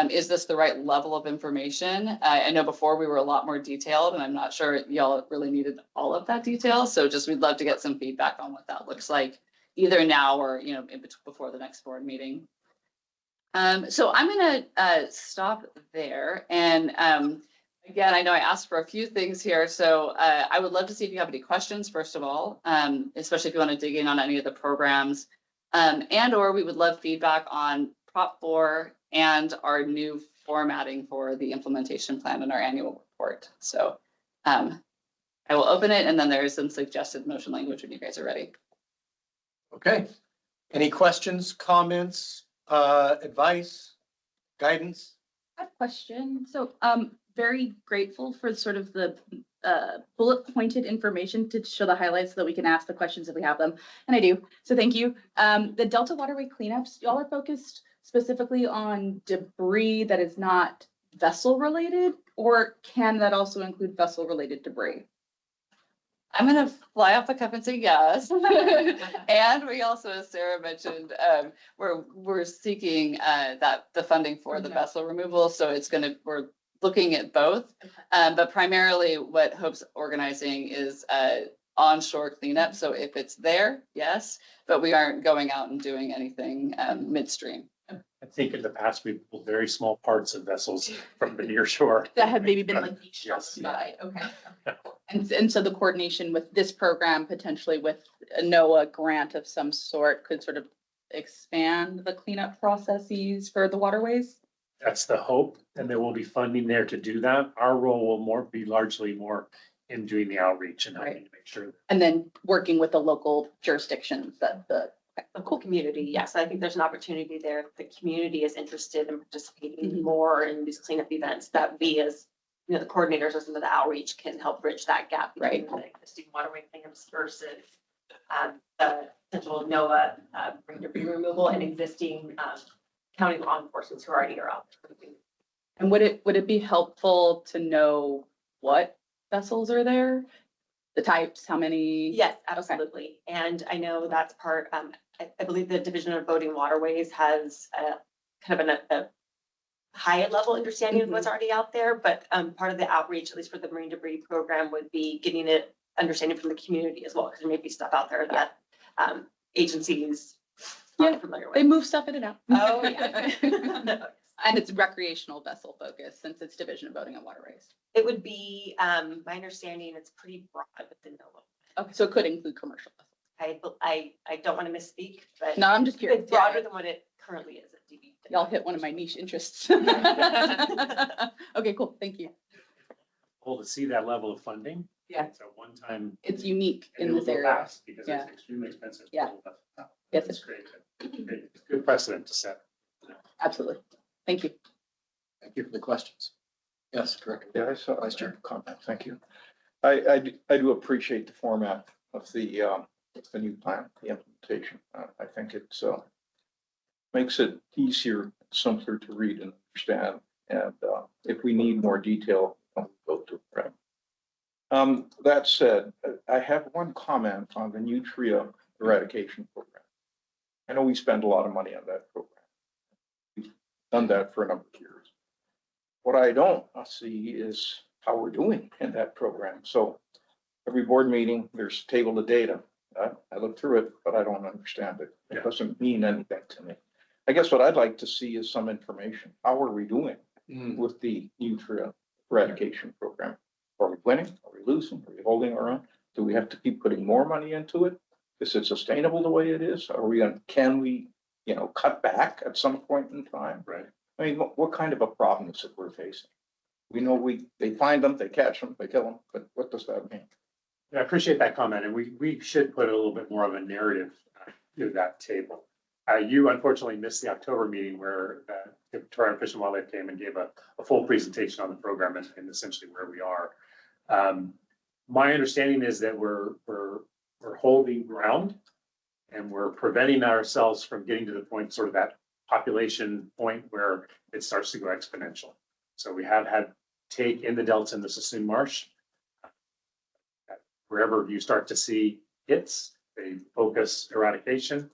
Is this the right level of information? I know before we were a lot more detailed, and I'm not sure y'all really needed all of that detail. So just we'd love to get some feedback on what that looks like, either now or before the next board meeting. So I'm going to stop there. And again, I know I asked for a few things here, so I would love to see if you have any questions, first of all, especially if you want to dig in on any of the programs, and or we would love feedback on Prop 4 and our new formatting for the implementation plan in our annual report. So I will open it, and then there's some suggested motion language when you guys are ready. Okay. Any questions, comments, advice, guidance? I have a question. So very grateful for sort of the bullet pointed information to show the highlights so that we can ask the questions if we have them. And I do. So thank you. The Delta Waterway cleanups, y'all are focused specifically on debris that is not vessel related, or can that also include vessel related debris? I'm going to fly off the cuff and say yes. And we also, as Sarah mentioned, we're seeking the funding for the vessel removal. So we're looking at both, but primarily what Hope's organizing is onshore cleanup. So if it's there, yes, but we aren't going out and doing anything midstream. I think in the past, we've pulled very small parts of vessels from the near shore. That have maybe been like yes. by. Okay. And so the coordination with this program, potentially with a NOAA grant of some sort, could sort of expand the cleanup processes for the waterways? That's the hope, and there will be funding there to do that. Our role will be largely more in doing the outreach and helping to make sure. And then working with the local jurisdictions that the. The cool community, yes, I think there's an opportunity there. If the community is interested in participating Mhm. more in these cleanup events, that we as, you know, the coordinators or some of the outreach can help bridge that gap between the existing waterway plans versus the potential NOAA marine debris removal and existing county law enforcement who already are out there. And would it be helpful to know what vessels are there? The types, how many? Yes, absolutely. And I know that's part, I believe the Division of Boating Waterways has kind of a high level understanding of what's already out there, but part of the outreach, at least for the marine debris program, would be getting it understanding from the community as well, because there may be stuff out there that agencies aren't familiar with. They move stuff in and out. Oh, yeah. And it's recreational vessel focus since it's Division of Boating and Waterways. It would be, my understanding, it's pretty broad within NOAA. Okay, so it could include commercial vessels. I don't want to misspeak, but. No, I'm just curious. It's broader than what it currently is at DB. Y'all hit one of my niche interests. Okay, cool. Thank you. Cool to see that level of funding. Yeah. It's a one-time. It's unique and in it this will area. last Because Yeah. it's extremely expensive. to Yeah. hold up. Yes. It's great. Good precedent to set. Absolutely. Thank you. Thank you for the questions. Yes, correct. Yeah, I saw Vice Chair comment. Thank you. I do appreciate the format of the new plan, the implementation. I think it's makes it easier, simpler to read and understand. And if we need more detail, we'll go to it. Right? That said, I have one comment on the nutria eradication program. I know we spend a lot of money on that program. We've done that for a number of years. What I don't see is how we're doing in that program. So every board meeting, there's a table of data. I look through it, but I don't understand it. It doesn't mean anything to me. I guess what I'd like to see is some information. How are we doing with the nutria eradication program? Are we winning? Are we losing? Are we holding our own? Do we have to keep putting more money into it? Is it sustainable the way it is? Can we, cut back at some point in time? Right. I mean, what kind of a problem is it we're facing? We know they find them, they catch them, they kill them, but what does that mean? Yeah, I appreciate that comment, and we should put a little bit more of a narrative to that table. You unfortunately missed the October meeting where Victoria Fish and Wildlife came and gave a full presentation on the program and essentially where we are. My understanding is that we're holding ground and we're preventing ourselves from getting to the point, sort of that population point where it starts to go exponential. So we have had take in the Delta and the Sassoon Marsh. Wherever you start to see hits, they focus eradication.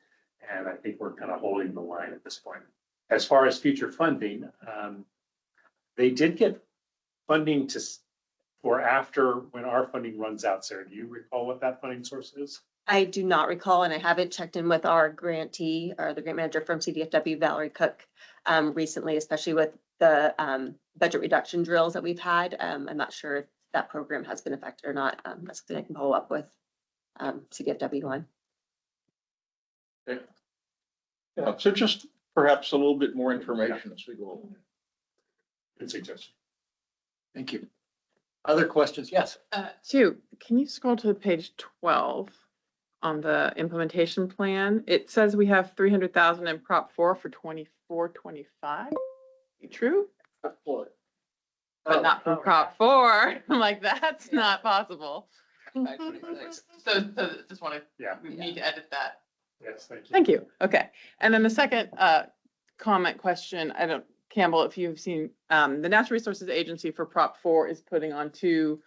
And I think we're kind of holding the line at this point. As far as future funding, they did get funding for after when our funding runs out. Sarah, do you recall what that funding source is? I do not recall, and I haven't checked in with our grantee or the grant manager from CDFW, Valerie Cook, recently, especially with the budget reduction drills that we've had. I'm not sure if that program has been affected or not. That's something I can follow up with CDFW on. Okay. Yeah, so just perhaps a little bit more information as we go along. Good suggestion. Thank you. Other questions? Yes. Can you scroll to page 12 on the implementation plan? It says we have 300,000 in Prop 4 for 24-25. True? But not from Prop 4. I'm like, that's not possible. So just want to, we need to edit that. Yes, thank you. Thank you. Okay. And then the second comment question, Campbell, if you've seen, the Natural Resources Agency for Prop 4 is putting on two,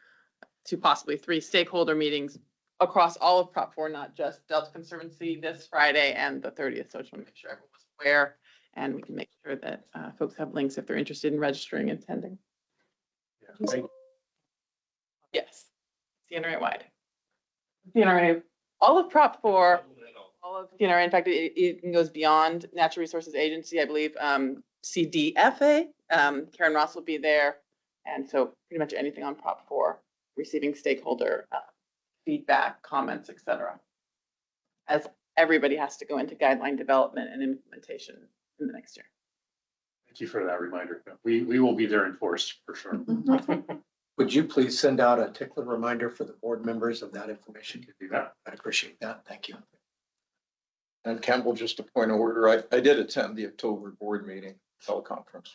possibly 3 stakeholder meetings across all of Prop 4, not just Delta Conservancy this Friday and the 30th. So I just want to make sure everyone's aware and we can make sure that folks have links if they're interested in registering and attending. Yeah, thank you. Yes. CNRA wide. CNRA, all of Prop 4, all of CNRA, in fact, it goes beyond Natural Resources Agency, I believe, CDFA, Karen Ross will be there. And so pretty much anything on Prop 4, receiving stakeholder feedback, comments, et cetera. As everybody has to go into guideline development and implementation in the next year. Thank you for that reminder. We will be there in force for sure. Would you please send out a tickler reminder for the board members of that information? Do that. I'd appreciate that. Thank you. And Campbell, just a point of order, I did attend the October board meeting teleconference.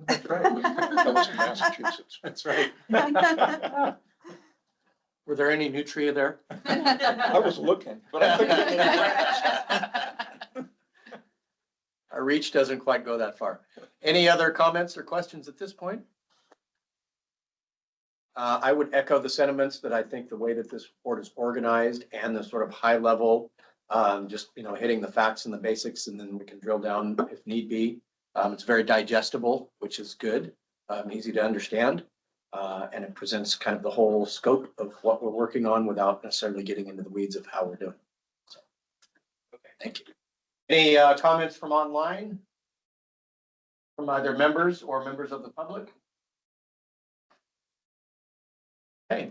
That's right. That was in Massachusetts. That's right. Were there any nutria there? I was looking, but I think Our reach doesn't quite go that far. Any other comments or questions at this point? I would echo the sentiments that I think the way that this report is organized and the sort of high level, just, hitting the facts and the basics, and then we can drill down if need be. It's very digestible, which is good, easy to understand. And it presents kind of the whole scope of what we're working on without necessarily getting into the weeds of how we're doing. So, okay, thank you. Any comments from online? From either members or members of the public? Okay,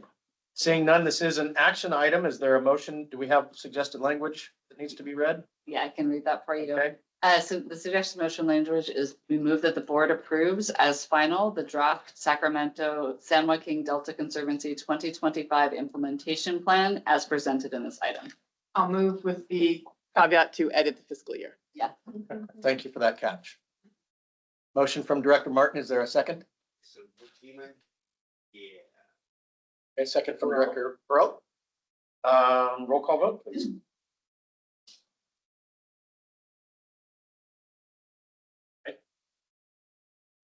seeing none, this is an action item. Is there a motion? Do we have suggested language that needs to be read? Yeah, I can read that for you. Okay. So the suggested motion language is we move that the board approves as final the draft Sacramento-San Joaquin Delta Conservancy 2025 implementation plan as presented in this item. I'll move with the caveat to edit the fiscal year. Yeah. Thank you for that catch. Motion from Director Martin. Is there a second? Okay, second from Director Burrow. Roll call vote, please.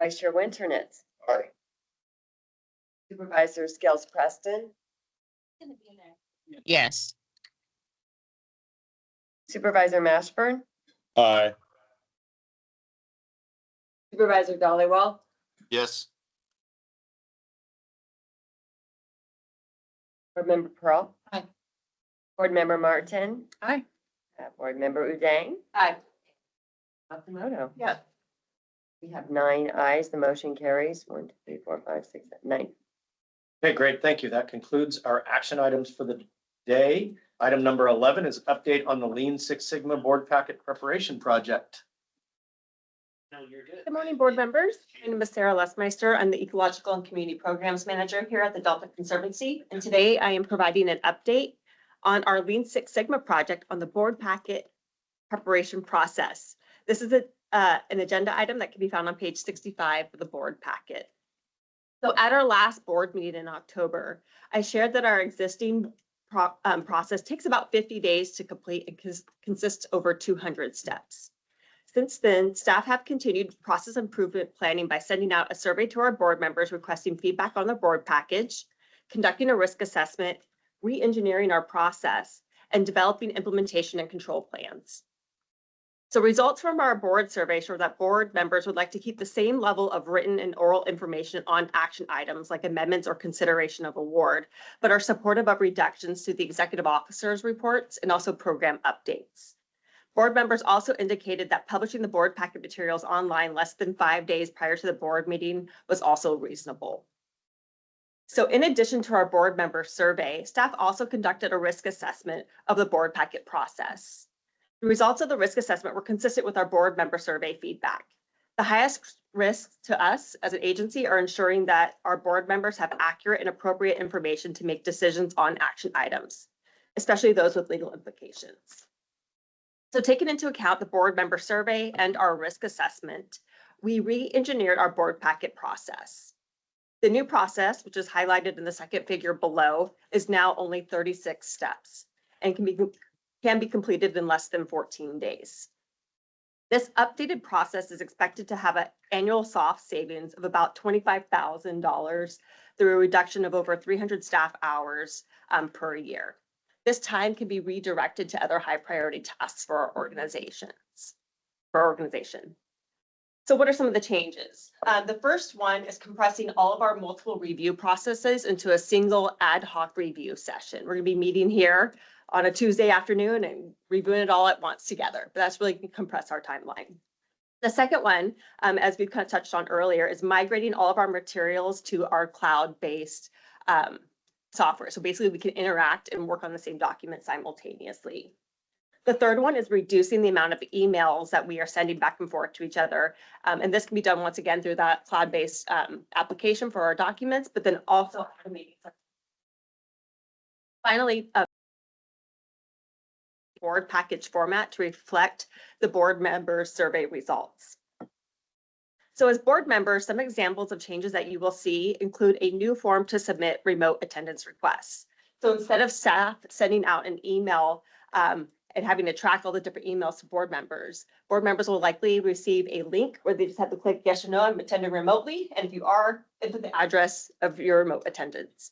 Vice Chair Winternitz. Aye. Supervisor Scales Preston. Yes. Supervisor Mashburn. Aye. Supervisor Dollywall. Yes. Board Member Pearl. Aye. Board Member Martin. Aye. Board Member Udang. Aye. Matsumoto. Yeah. We have 9 ayes. The motion carries. 1, 2, 3, 4, 5, 6, 7, 9. Okay, great. Thank you. That concludes our action items for the day. Item number 11 is update on the Lean Six Sigma board packet preparation project. No, you're good. Good morning, board members. My name is Sarah Lesmeister. I'm the Ecological and Community Programs Manager here at the Delta Conservancy. And today I am providing an update on our Lean Six Sigma project on the board packet preparation process. This is an agenda item that can be found on page 65 of the board packet. So at our last board meeting in October, I shared that our existing process takes about 50 days to complete and consists over 200 steps. Since then, staff have continued process improvement planning by sending out a survey to our board members requesting feedback on the board package, conducting a risk assessment, re-engineering our process, and developing implementation and control plans. So results from our board survey show that board members would like to keep the same level of written and oral information on action items like amendments or consideration of award, but are supportive of reductions to the executive officers' reports and also program updates. Board members also indicated that publishing the board packet materials online less than 5 days prior to the board meeting was also reasonable. So in addition to our board member survey, staff also conducted a risk assessment of the board packet process. The results of the risk assessment were consistent with our board member survey feedback. The highest risks to us as an agency are ensuring that our board members have accurate and appropriate information to make decisions on action items, especially those with legal implications. So taking into account the board member survey and our risk assessment, we re-engineered our board packet process. The new process, which is highlighted in the second figure below, is now only 36 steps and can be completed in less than 14 days. This updated process is expected to have an annual soft savings of about $25,000 through a reduction of over 300 staff hours per year. This time can be redirected to other high priority tasks for our organization. So what are some of the changes? The first one is compressing all of our multiple review processes into a single ad hoc review session. We're going to be meeting here on a Tuesday afternoon and reviewing it all at once together, but that's really going to compress our timeline. The second one, as we've kind of touched on earlier, is migrating all of our materials to our cloud-based software. So basically we can interact and work on the same document simultaneously. The third one is reducing the amount of emails that we are sending back and forth to each other. And this can be done once again through that cloud-based application for our documents, but then also automating. Finally, a board package format to reflect the board members' survey results. So as board members, some examples of changes that you will see include a new form to submit remote attendance requests. So instead of staff sending out an email and having to track all the different emails to board members will likely receive a link where they just have to click yes or no, I'm attending remotely. And if you are, input the address of your remote attendance.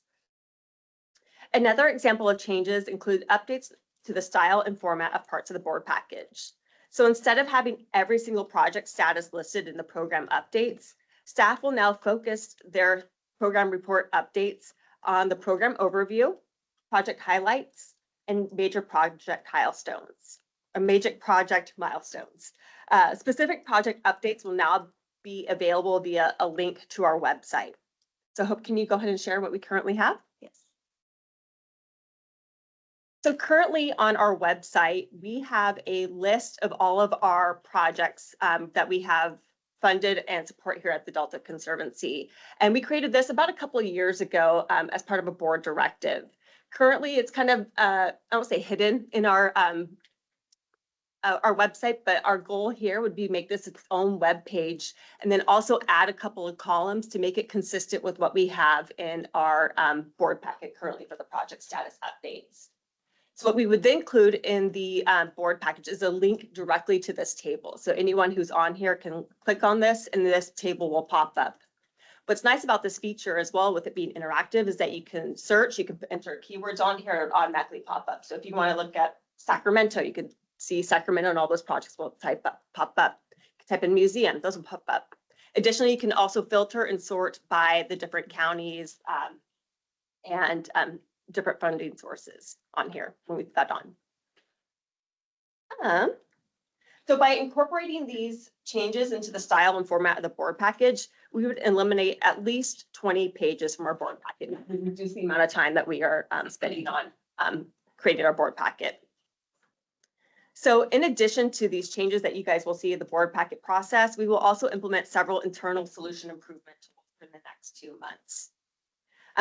Another example of changes include updates to the style and format of parts of the board package. So instead of having every single project status listed in the program updates, staff will now focus their program report updates on the program overview, project highlights, and major project milestones. Specific project updates will now be available via a link to our website. So Hope, can you go ahead and share what we currently have? Yes. So currently on our website, we have a list of all of our projects that we have funded and support here at the Delta Conservancy. And we created this about a couple of years ago as part of a board directive. Currently, it's kind of, I won't say hidden in our website, but our goal here would be make this its own web page and then also add a couple of columns to make it consistent with what we have in our board packet currently for the project status updates. So what we would then include in the board package is a link directly to this table. So anyone who's on here can click on this and this table will pop up. What's nice about this feature as well with it being interactive is that you can search, you can enter keywords on here and automatically pop up. So if you want to look at Sacramento, you can see Sacramento and all those projects will pop up. You can type in museum, those will pop up. Additionally, you can also filter and sort by the different counties and different funding sources on here when we put that on. So by incorporating these changes into the style and format of the board package, we would eliminate at least 20 pages from our board packet. We reduce the amount of time that we are spending on creating our board packet. So in addition to these changes that you guys will see in the board packet process, we will also implement several internal solution improvement tools for the next 2 months.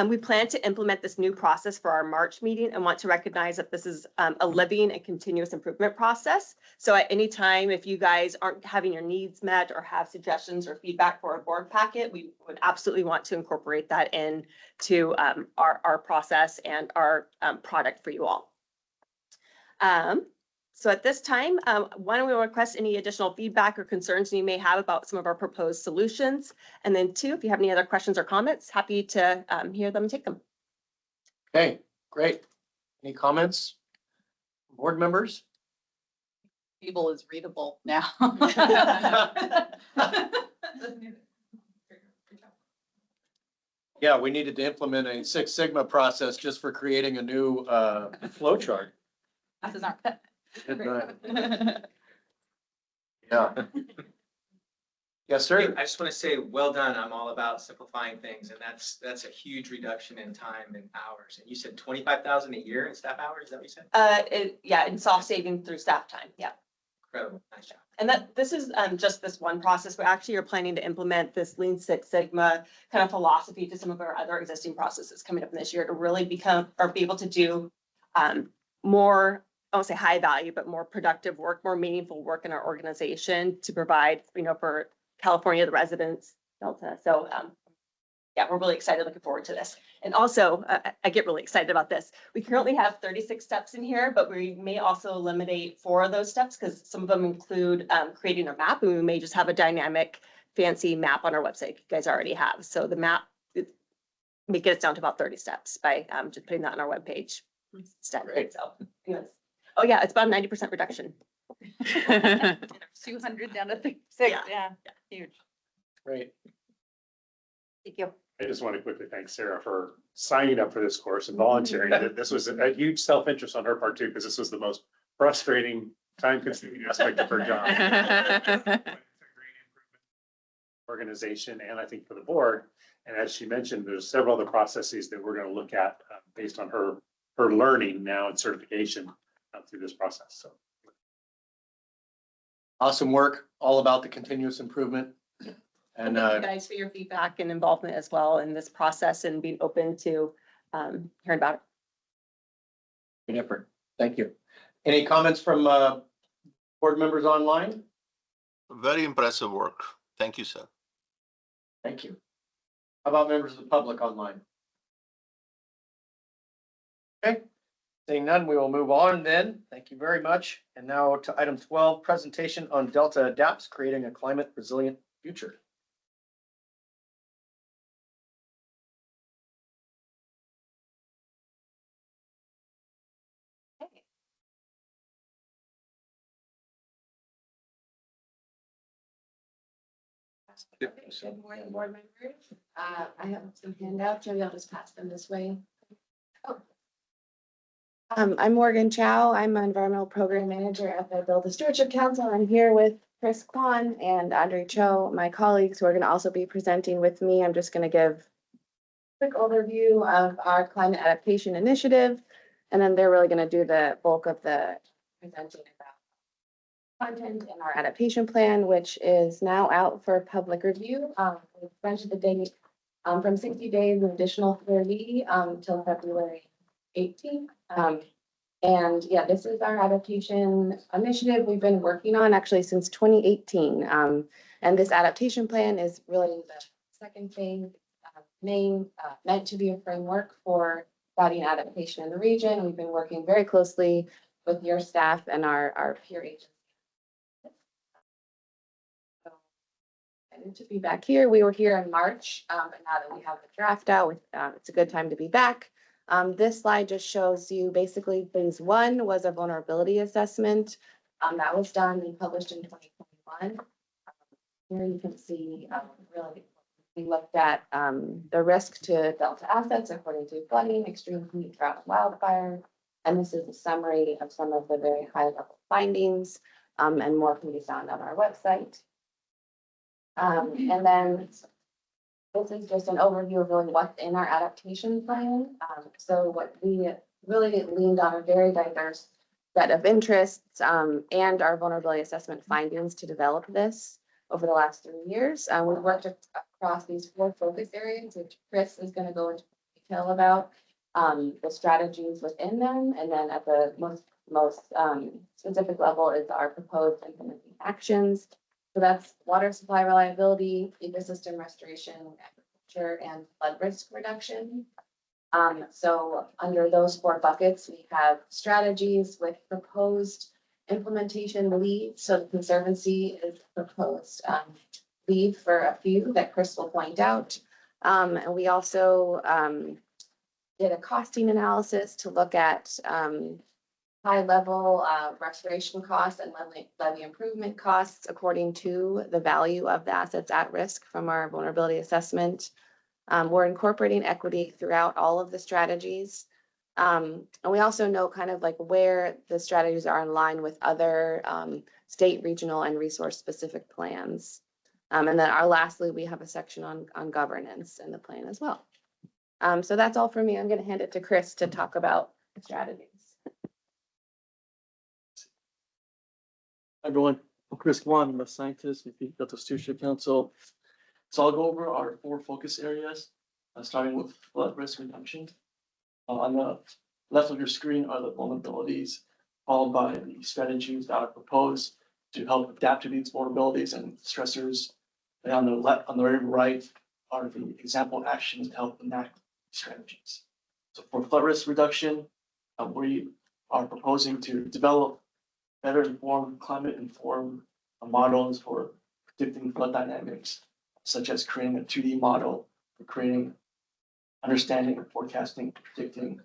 We plan to implement this new process for our March meeting and want to recognize that this is a living and continuous improvement process. So at any time, if you guys aren't having your needs met or have suggestions or feedback for a board packet, we would absolutely want to incorporate that into our process and our product for you all. So at this time, one, we will request any additional feedback or concerns you may have about some of our proposed solutions. And then two, if you have any other questions or comments, happy to hear them and take them. Okay, great. Any comments? Board members? Table is readable now. Yeah, we needed to implement a Six Sigma process just for creating a new flow chart. This is our pet. Yeah. Yes, sir. I just want to say, well done. I'm all about simplifying things, and that's a huge reduction in time and hours. And you said 25,000 a year in staff hours. Is that what you said? Yeah, in soft saving through staff time. Yeah. Incredible. Nice job. And this is just this one process. We actually are planning to implement this Lean Six Sigma kind of philosophy to some of our other existing processes coming up in this year to really be able to do more, I won't say high value, but more productive work, more meaningful work in our organization to provide, for California, the residents, Delta. So yeah, we're really excited, looking forward to this. And also, I get really excited about this. We currently have 36 steps in here, but we may also eliminate 4 of those steps because some of them include creating a map, and we may just have a dynamic, fancy map on our website you guys already have. So the map may get us down to about 30 steps by just putting that on our webpage instead. Great. So, yes. Oh yeah, it's about a 90% reduction. 200 down to 36. Yeah. Huge. Great. Thank you. I just want to quickly thank Sarah for signing up for this course and volunteering. This was a huge self-interest on her part too, because this was the most frustrating, time-consuming aspect of her job. It's a great improvement organization, and I think for the board. And as she mentioned, there's several other processes that we're going to look at based on her learning now and certification through this process. So look Awesome work, all about the continuous improvement. And Thank you guys for your feedback and involvement as well in this process and being open to hearing about it. good effort. Thank you. Any comments from board members online? Very impressive work. Thank you, sir. Thank you. How about members of the public online? Okay, seeing none, we will move on then. Thank you very much. And now to item 12, presentation on Delta Adapts, creating a climate resilient future. Good morning, board members. I have some handouts, maybe I'll just pass them this way. Oh. I'm Morgan Chow. I'm an environmental program manager at the Build a Stewardship Council. I'm here with Chris Kwan and Andre Cho, my colleagues, who are going to also be presenting with me. I'm just going to give a quick overview of our climate adaptation initiative, and then they're really going to do the bulk of the presenting about content in our adaptation plan, which is now out for public review. We've extended the date from 60 days, an additional 30 till February 18th. And yeah, this is our adaptation initiative we've been working on actually since 2018. And this adaptation plan is really the second phase, meant to be a framework for studying adaptation in the region. We've been working very closely with your staff and our peer agencies. To be back here. We were here in March, but now that we have the draft out, it's a good time to be back. This slide just shows you basically phase one was a vulnerability assessment. That was done and published in 2021. Here you can see really we looked at the risk to Delta assets according to flooding, extreme heat, drought, and wildfire. And this is a summary of some of the very high level findings, and more can be found on our website. And then this is just an overview of really what's in our adaptation plan. So what we really leaned on a very diverse set of interests and our vulnerability assessment findings to develop this over the last 3 years. We've worked across these 4 focus areas, which Chris is going to go into detail about the strategies within them. And then at the most specific level is our proposed implementing actions. So that's water supply reliability, ecosystem restoration, agriculture, and flood risk reduction. So under those 4 buckets, we have strategies with proposed implementation lead. So the Conservancy is proposed lead for a few that Chris will point out. And we also did a costing analysis to look at high level restoration costs and levy improvement costs according to the value of the assets at risk from our vulnerability assessment. We're incorporating equity throughout all of the strategies. And we also know kind of like where the strategies are in line with other state, regional, and resource specific plans. And then lastly, we have a section on governance in the plan as well. So that's all for me. I'm going to hand it to Chris to talk about the strategies. Hi everyone, I'm Chris Kwan. I'm a scientist with the Delta Stewardship Council. So I'll go over our 4 focus areas, starting with flood risk reduction. On the left of your screen are the vulnerabilities, followed by the strategies that are proposed to help adapt to these vulnerabilities and stressors. And on the very right are the example actions to help enact strategies. So for flood risk reduction, we are proposing to develop better informed, climate informed models for predicting flood dynamics, such as creating a 2D model for creating understanding, forecasting, predicting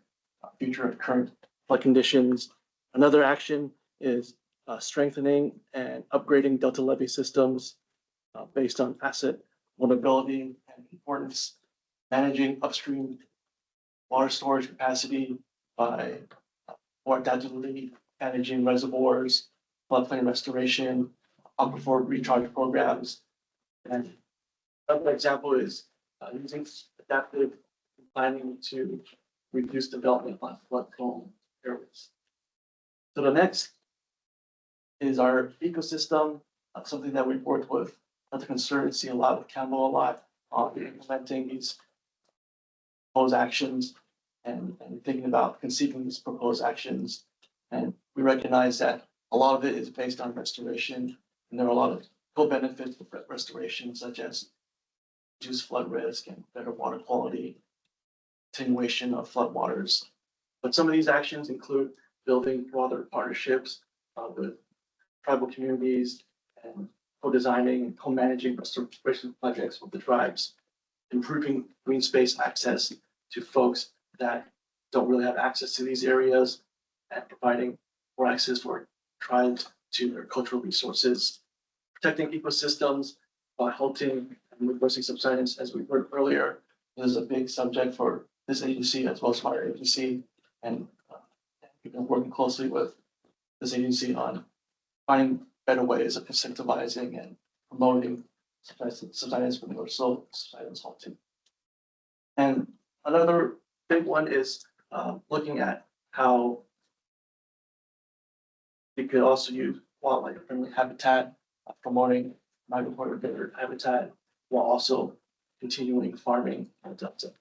future and current flood conditions. Another action is strengthening and upgrading Delta levee systems based on asset vulnerability and importance, managing upstream water storage capacity by more adaptively managing reservoirs, floodplain restoration, aquifer recharge programs. And another example is using adaptive planning to reduce development on flood-prone areas. So the next is our ecosystem something that we've worked with the Conservancy a lot, with Campbell a lot, on implementing these proposed actions and thinking about conceiving these proposed actions. And we recognize that a lot of it is based on restoration, and there are a lot of co-benefits of restoration, such as reduced flood risk and better water quality, attenuation of floodwaters. But some of these actions include building broader partnerships with tribal communities and co-designing and co-managing restoration projects with the tribes, improving green space access to folks that don't really have access to these areas, and providing more access for tribes to their cultural resources, protecting ecosystems by halting and reversing subsidence, as we heard earlier. This is a big subject for this agency as well as our agency, and we've been working closely with this agency on finding better ways of incentivizing and promoting subsidence when we're slow subsidence halting. And another big one is looking at how you could also use wildlife friendly habitat, promoting migratory bird habitat, while also continuing farming on Delta.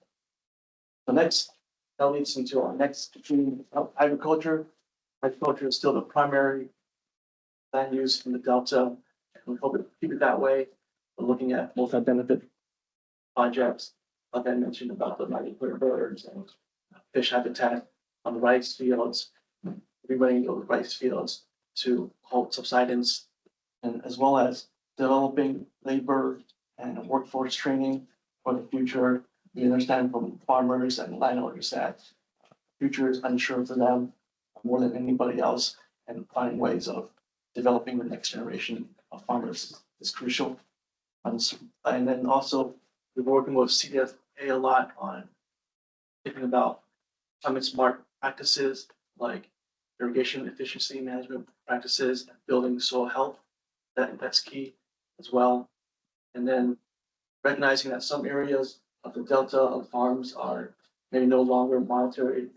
The next, that leads into our next theme of agriculture. Agriculture is still the primary land use in the Delta, and we hope to keep it that way. We're looking at multi-benefit projects, like I mentioned about the migratory birds and fish habitat on the rice fields, rerunning those rice fields to halt subsidence, and as well as developing labor and workforce training for the future. We understand from farmers and landowners that the future is unsure for them more than anybody else, and finding ways of developing the next generation of farmers is crucial. And then also, we're working with CDFA a lot on thinking about climate smart practices like irrigation efficiency management practices and building soil health. That's key as well. And then recognizing that some areas of the Delta of farms are maybe no longer monetary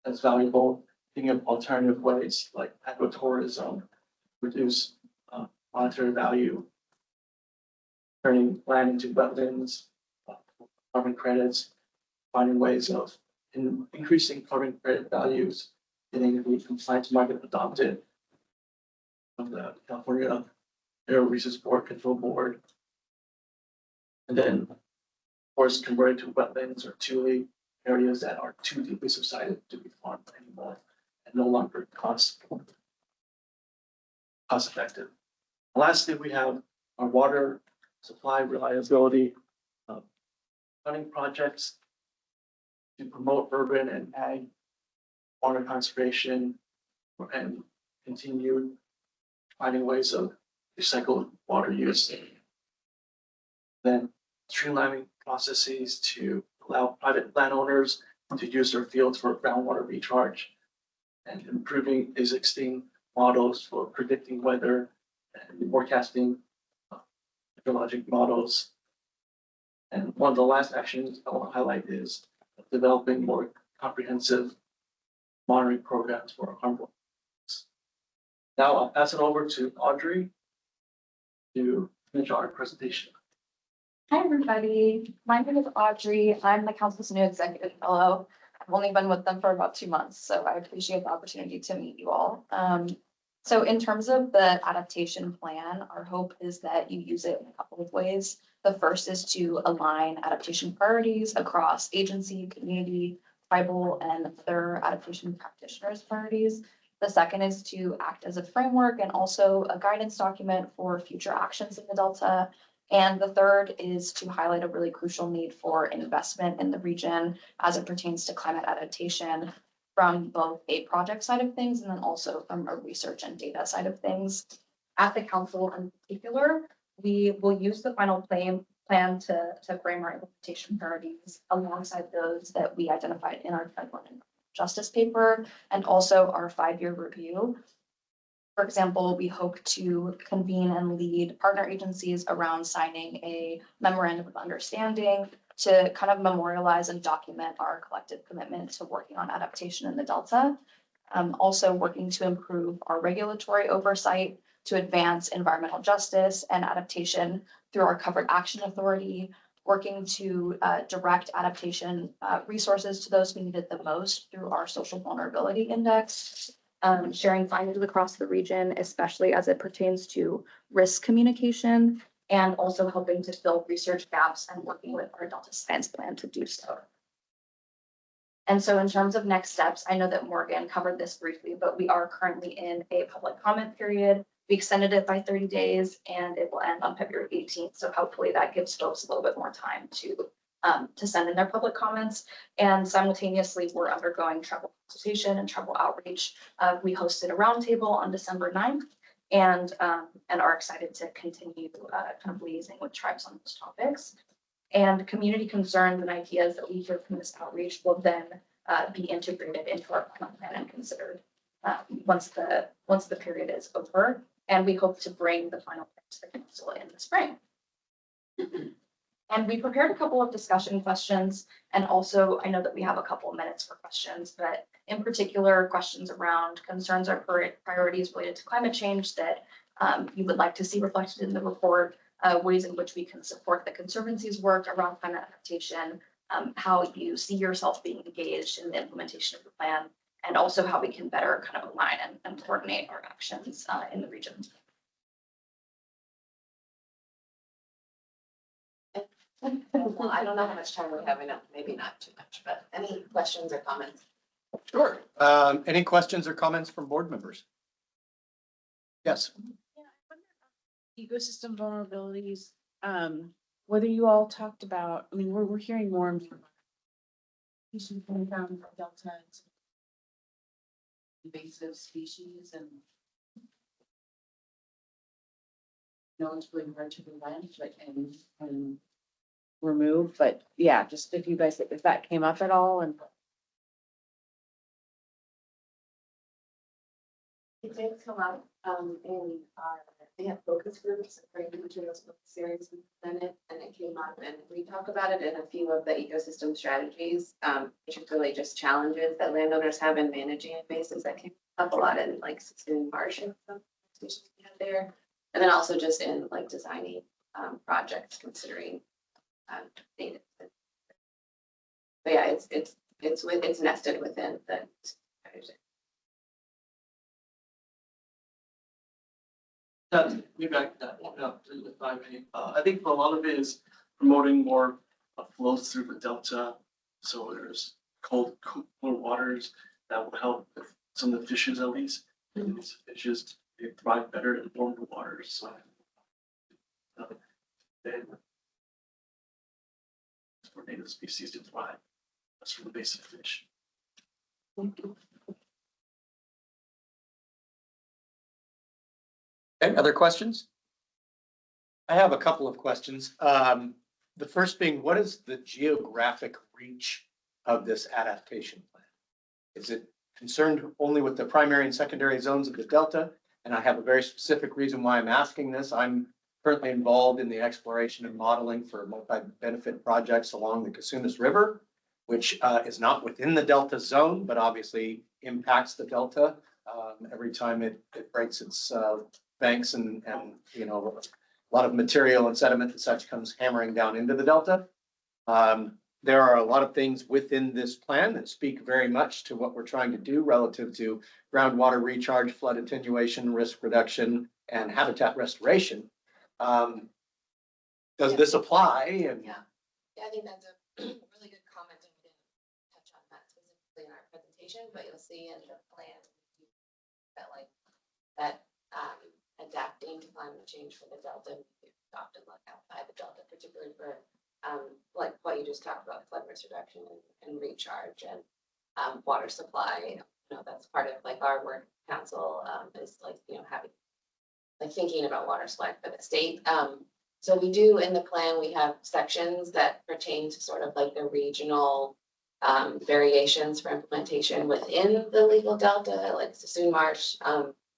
as valuable, thinking of alternative ways like agritourism, reduce monetary value, turning land into wetlands, carbon credits, finding ways of increasing carbon credit values, getting the compliance market adopted from the California Air Resources Board Control Board. And then, of course, converting to wetlands or tule areas that are too deeply subsided to be farmed anymore and no longer cost effective. Lastly, we have our water supply reliability funding projects to promote urban and ag water conservation and continue finding ways of recycled water use. Then streamlining processes to allow private landowners to use their fields for groundwater recharge, and improving existing models for predicting weather and forecasting hydrologic models. And one of the last actions I want to highlight is developing more comprehensive monitoring programs for harmful. Now I'll pass it over to Audrey to finish our presentation. Hi, everybody. My name is Audrey. I'm the council's new executive fellow. I've only been with them for about 2 months, so I appreciate the opportunity to meet you all. So in terms of the adaptation plan, our hope is that you use it in a couple of ways. The first is to align adaptation priorities across agency, community, tribal, and other adaptation practitioners' priorities. The second is to act as a framework and also a guidance document for future actions in the Delta. And the third is to highlight a really crucial need for investment in the region as it pertains to climate adaptation from both a project side of things and then also from a research and data side of things. At the council in particular, we will use the final plan to frame our implementation priorities alongside those that we identified in our tribal and justice paper and also our 5-year review. For example, we hope to convene and lead partner agencies around signing a memorandum of understanding to kind of memorialize and document our collective commitment to working on adaptation in the Delta. Also working to improve our regulatory oversight to advance environmental justice and adaptation through our Covered Action Authority, working to direct adaptation resources to those who need it the most through our Social Vulnerability Index, sharing findings across the region, especially as it pertains to risk communication, and also helping to fill research gaps and working with our Delta Science Plan to do so. And so in terms of next steps, I know that Morgan covered this briefly, but we are currently in a public comment period. We extended it by 30 days and it will end on February 18th. So hopefully that gives folks a little bit more time to send in their public comments. And simultaneously, we're undergoing tribal consultation and tribal outreach. We hosted a roundtable on December 9th and are excited to continue kind of liaising with tribes on those topics. And community concerns and ideas that we hear from this outreach will then be integrated into our plan and considered once the period is over. And we hope to bring the final plan to the council in the spring. And we prepared a couple of discussion questions. And also, I know that we have a couple of minutes for questions, but in particular, questions around concerns or priorities related to climate change that you would like to see reflected in the report. Ways in which we can support the Conservancy's work around climate adaptation, how you see yourself being engaged in the implementation of the plan, and also how we can better kind of align and coordinate our actions in the region. Well, I don't know how much time we have, maybe not too much, but any questions or comments? Sure. Any questions or comments from board members? Yes. Ecosystem vulnerabilities, whether you all talked about, I mean, we're hearing more and more issues coming from delta invasive species, and no one's really hard to prevent, like, and remove, but yeah, just if you guys, if that came up at all. And It did come up in our, they have focus groups, bringing materials book series we presented, and it came up, and we talked about it in a few of the ecosystem strategies, particularly just challenges that landowners have in managing invasives that came up a lot in like Sassoon Marsh and some stations we had there, and then also just in like designing projects considering native. But yeah, it's nested within the strategy. Maybe I can point out if I may. I think a lot of it is promoting more flows through the delta. So there's cold, cooler waters that will help with some of the fishes at least. And these fishes, they thrive better in warmer waters. So then for native species to thrive. That's for the basic fish. Okay, other questions? I have a couple of questions. The first being, what is the geographic reach of this adaptation plan? Is it concerned only with the primary and secondary zones of the Delta? And I have a very specific reason why I'm asking this. I'm currently involved in the exploration and modeling for multi-benefit projects along the Casunas River, which is not within the Delta zone, but obviously impacts the Delta every time it breaks its banks and you know, a lot of material and sediment and such comes hammering down into the Delta. There are a lot of things within this plan that speak very much to what we're trying to do relative to groundwater recharge, flood attenuation, risk reduction, and habitat restoration. Does this apply? And Yeah, I think that's a really good comment, and we didn't touch on that specifically in our presentation, but you'll see in the plan that adapting to climate change for the Delta, we often look outside the Delta, particularly for like what you just talked about, flood risk reduction and recharge and water supply. You know, that's part of like our work council is like, you know, having like thinking about water supply for the state. So we do in the plan, we have sections that pertain to sort of like the regional variations for implementation within the legal Delta, like Sassoon Marsh.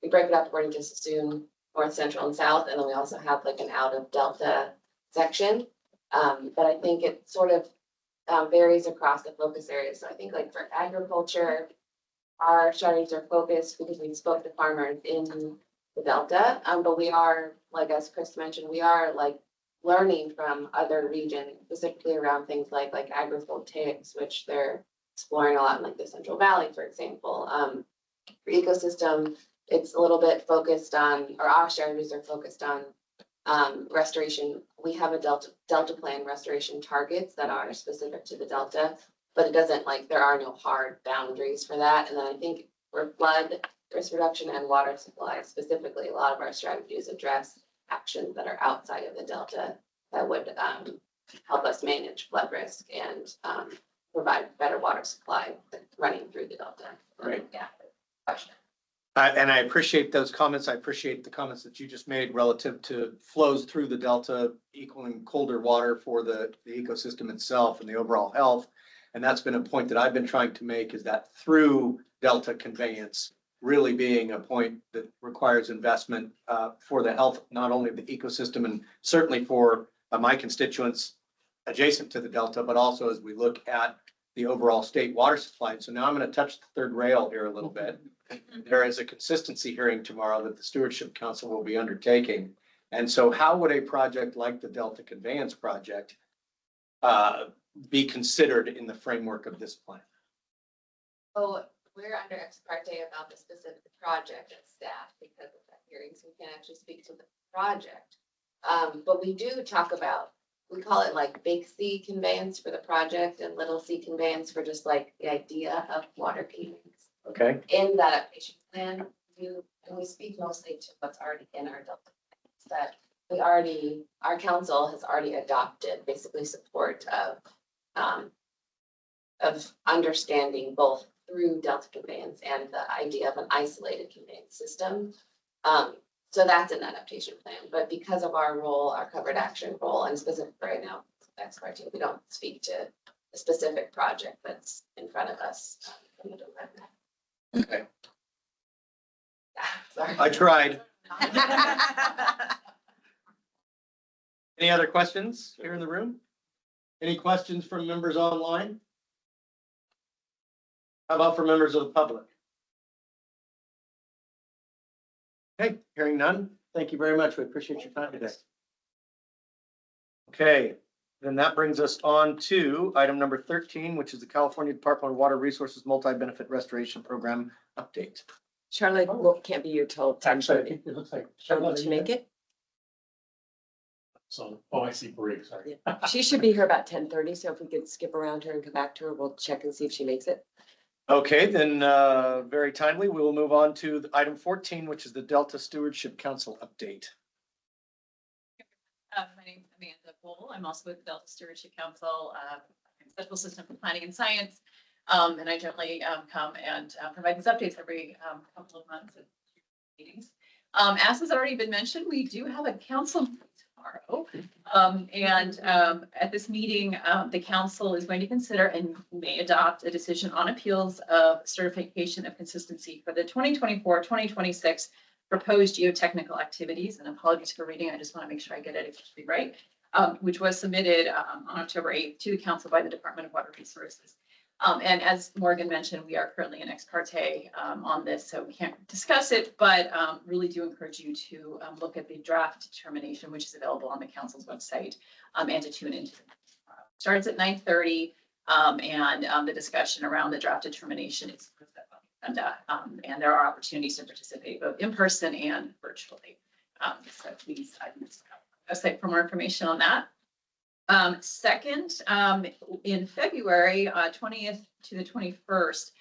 We break it up according to Sassoon, North, Central, and South, and then we also have like an out of Delta section. But I think it sort of varies across the focus areas. So I think like for agriculture, our strategies are focused because we spoke to farmers in the Delta. But we are, like as Chris mentioned, we are like learning from other regions, specifically around things like agrivoltaics, which they're exploring a lot in like the Central Valley, for example. For ecosystem, it's a little bit focused on, or our strategies are focused on restoration. We have a Delta plan restoration targets that are specific to the Delta, but it doesn't like, there are no hard boundaries for that. And then I think for flood risk reduction and water supply specifically, a lot of our strategies address actions that are outside of the Delta that would help us manage flood risk and provide better water supply running through the Delta. Right. Yeah. Question. And I appreciate those comments. I appreciate the comments that you just made relative to flows through the Delta equaling colder water for the ecosystem itself and the overall health. And that's been a point that I've been trying to make, is that through Delta conveyance really being a point that requires investment for the health, not only of the ecosystem and certainly for my constituents adjacent to the Delta, but also as we look at the overall state water supply. So now I'm going to touch the third rail here a little bit. There is a consistency hearing tomorrow that the Stewardship Council will be undertaking. And so how would a project like the Delta Conveyance Project be considered in the framework of this plan? So we're under ex parte about the specific project at staff because of that hearing, so we can't actually speak to the project. But we do talk about, we call it like big C conveyance for the project and little C conveyance for just like the idea of water conveyance. Okay. In the adaptation plan, we speak mostly to what's already in our Delta plans, that our council has already adopted basically support of understanding both through Delta conveyance and the idea of an isolated conveyance system. So that's an adaptation plan, but because of our role, our covered action role, and specific right now, that's part two, we don't speak to a specific project that's in front of us. Okay. Sorry. I tried. Any other questions here in the room? Any questions from members online? How about for members of the public? Okay, hearing none. Thank you very much. We appreciate your time today. Okay, then that brings us on to item number 13, which is the California Department of Water Resources Multi-Benefit Restoration Program update. Charlotte can't be here till 10:30. It looks like. Did she make it? So, I see Bree, sorry. She should be here about 10:30, so if we could skip around her and come back to her, we'll check and see if she makes it. Okay, then very timely, we will move on to item 14, which is the Delta Stewardship Council update. My name is Amanda Bull. I'm also with the Delta Stewardship Council, Special Assistant for Planning and Science. And I generally come and provide these updates every couple of months at meetings. As has already been mentioned, we do have a council meeting tomorrow. At this meeting, the council is going to consider and may adopt a decision on appeals of certification of consistency for the 2024-2026 proposed geotechnical activities. And apologies for reading, I just want to make sure I get it exactly right, which was submitted on October 8th to the council by the Department of Water Resources. And as Morgan mentioned, we are currently in ex parte on this, so we can't discuss it, but really do encourage you to look at the draft determination, which is available on the council's website, and to tune into it. Starts at 9:30, and the discussion around the draft determination is and there are opportunities to participate both in person and virtually. So please, website for more information on that. Second, in February 20th to the 21st,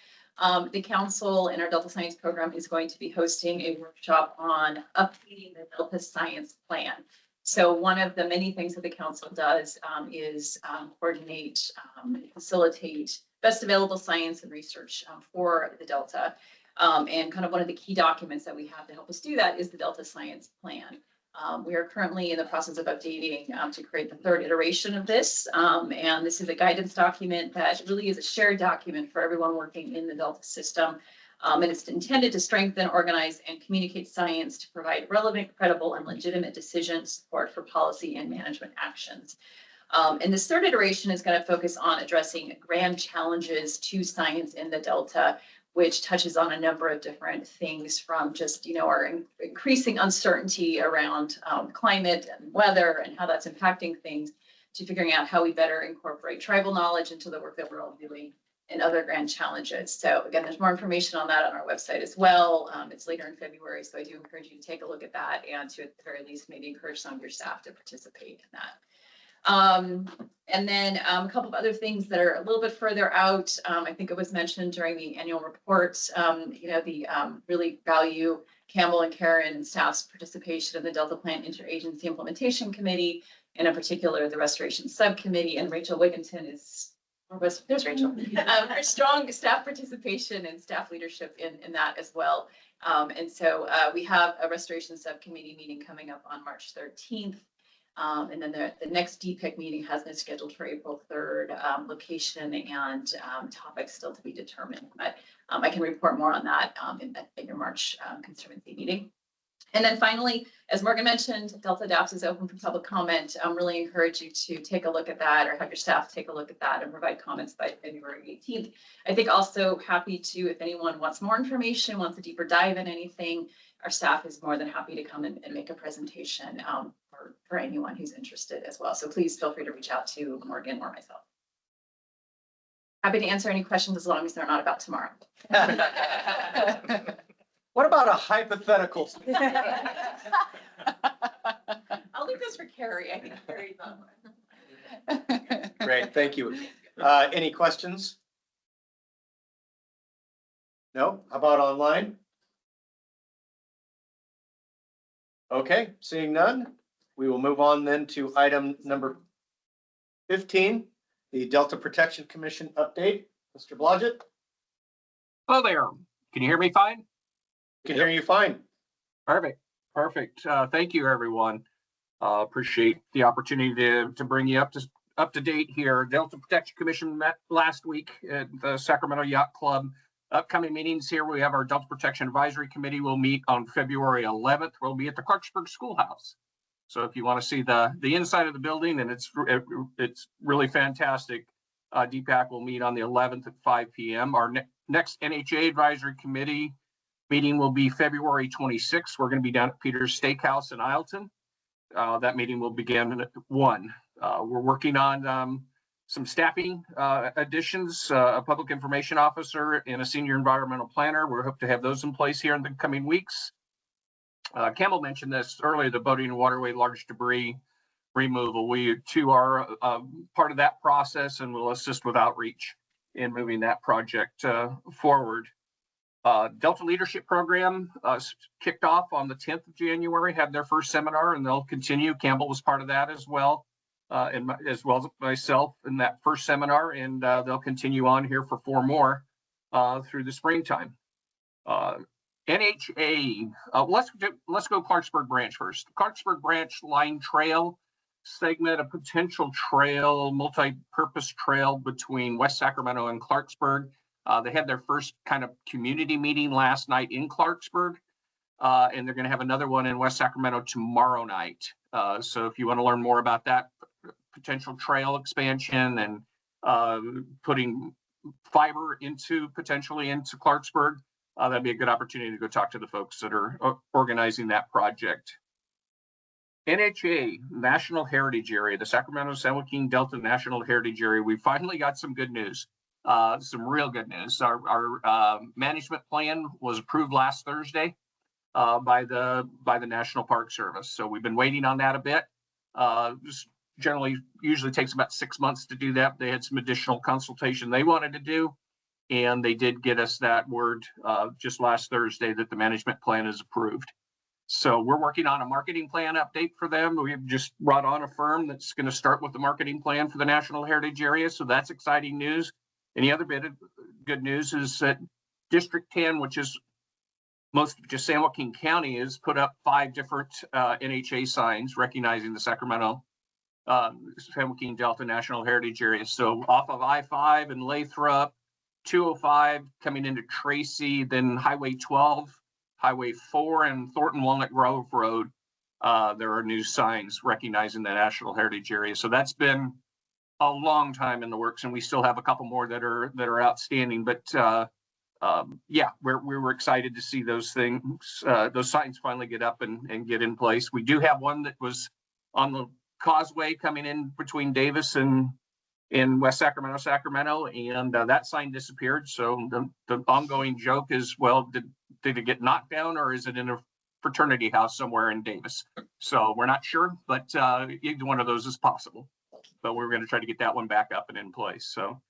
the council and our Delta Science program is going to be hosting a workshop on updating the Delta Science plan. So one of the many things that the council does is coordinate, facilitate best available science and research for the Delta. And kind of one of the key documents that we have to help us do that is the Delta Science plan. We are currently in the process of updating to create the third iteration of this. And this is a guidance document that really is a shared document for everyone working in the Delta system. And it's intended to strengthen, organize, and communicate science to provide relevant, credible, and legitimate decision support for policy and management actions. And this third iteration is going to focus on addressing grand challenges to science in the Delta, which touches on a number of different things from just, our increasing uncertainty around climate and weather and how that's impacting things, to figuring out how we better incorporate tribal knowledge into the work that we're all doing and other grand challenges. So again, there's more information on that on our website as well. It's later in February, so I do encourage you to take a look at that, and to, at the very least, maybe encourage some of your staff to participate in that. And then a couple of other things that are a little bit further out. I think it was mentioned during the annual report, really value Campbell and Karen and staff's participation in the Delta Plan Interagency Implementation Committee, and in particular, the Restoration Subcommittee. And Rachel Wigginton is, there's Rachel. Her strong staff participation and staff leadership in that as well. And so we have a Restoration Subcommittee meeting coming up on March 13th. And then the next DPIC meeting has been scheduled for April 3rd, location and topics still to be determined. But I can report more on that in your March Conservancy meeting. And then finally, as Morgan mentioned, Delta Adapts is open for public comment. I really encourage you to take a look at that, or have your staff take a look at that and provide comments by February 18th. I think also happy to, if anyone wants more information, wants a deeper dive in anything, our staff is more than happy to come and make a presentation for anyone who's interested as well. So please feel free to reach out to Morgan or myself. Happy to answer any questions as long as they're not about tomorrow. What about a hypothetical? I'll leave this for Carrie. I think Carrie's on one. Great, thank you. Any questions? No? How about online? Okay, seeing none, we will move on then to item number 15, the Delta Protection Commission update. Mr. Blodgett? Hello there. Can you hear me fine? Can hear you fine. Perfect. Thank you, everyone. Appreciate the opportunity to bring you up to date here. Delta Protection Commission met last week at the Sacramento Yacht Club. Upcoming meetings here, we have our Delta Protection Advisory Committee will meet on February 11th. We'll be at the Clarksburg Schoolhouse. So if you want to see the inside of the building, and it's really fantastic, DPAC will meet on the 11th at 5 p.m. Our next NHA Advisory Committee meeting will be February 26th. We're going to be down at Peter's Steakhouse in Isleton. That meeting will begin at 1. We're working on some staffing additions, a public information officer and a senior environmental planner. We hope to have those in place here in the coming weeks. Campbell mentioned this earlier, the boating and waterway large debris removal. We too are part of that process and will assist with outreach in moving that project forward. Delta Leadership Program kicked off on the 10th of January, had their first seminar, and they'll continue. Campbell was part of that as well. As well as myself in that first seminar, and they'll continue on here for 4 more through the springtime. NHA, let's go Clarksburg Branch first. Clarksburg Branch Line Trail segment, a potential trail, multi-purpose trail between West Sacramento and Clarksburg. They had their first kind of community meeting last night in Clarksburg, and they're going to have another one in West Sacramento tomorrow night. So if you want to learn more about that potential trail expansion and putting fiber potentially into Clarksburg, that'd be a good opportunity to go talk to the folks that are organizing that project. NHA, National Heritage Area, the Sacramento-San Joaquin Delta National Heritage Area. We finally got some good news, some real good news. Our management plan was approved last Thursday by the National Park Service. So we've been waiting on that a bit. Usually takes about 6 months to do that. They had some additional consultation they wanted to do, and they did get us that word just last Thursday that the management plan is approved. So we're working on a marketing plan update for them. We've just brought on a firm that's going to start with the marketing plan for the National Heritage Area. So that's exciting news. And the other bit of good news is that District 10, which is most of just San Joaquin County, has put up 5 different NHA signs recognizing the Sacramento San Joaquin Delta National Heritage Area. So off of I-5 and Lathrop, 205 coming into Tracy, then Highway 12, Highway 4, and Thornton Walnut Grove Road. There are new signs recognizing the National Heritage Area. So that's been a long time in the works, and we still have a couple more that are outstanding. But yeah, we were excited to see those things, those signs finally get up and get in place. We do have one that was on the causeway coming in between Davis and in West Sacramento, and that sign disappeared. So the ongoing joke is, well, did it get knocked down, or is it in a fraternity house somewhere in Davis? So we're not sure, but either one of those is possible. But we're going to try to get that one back up and in place. So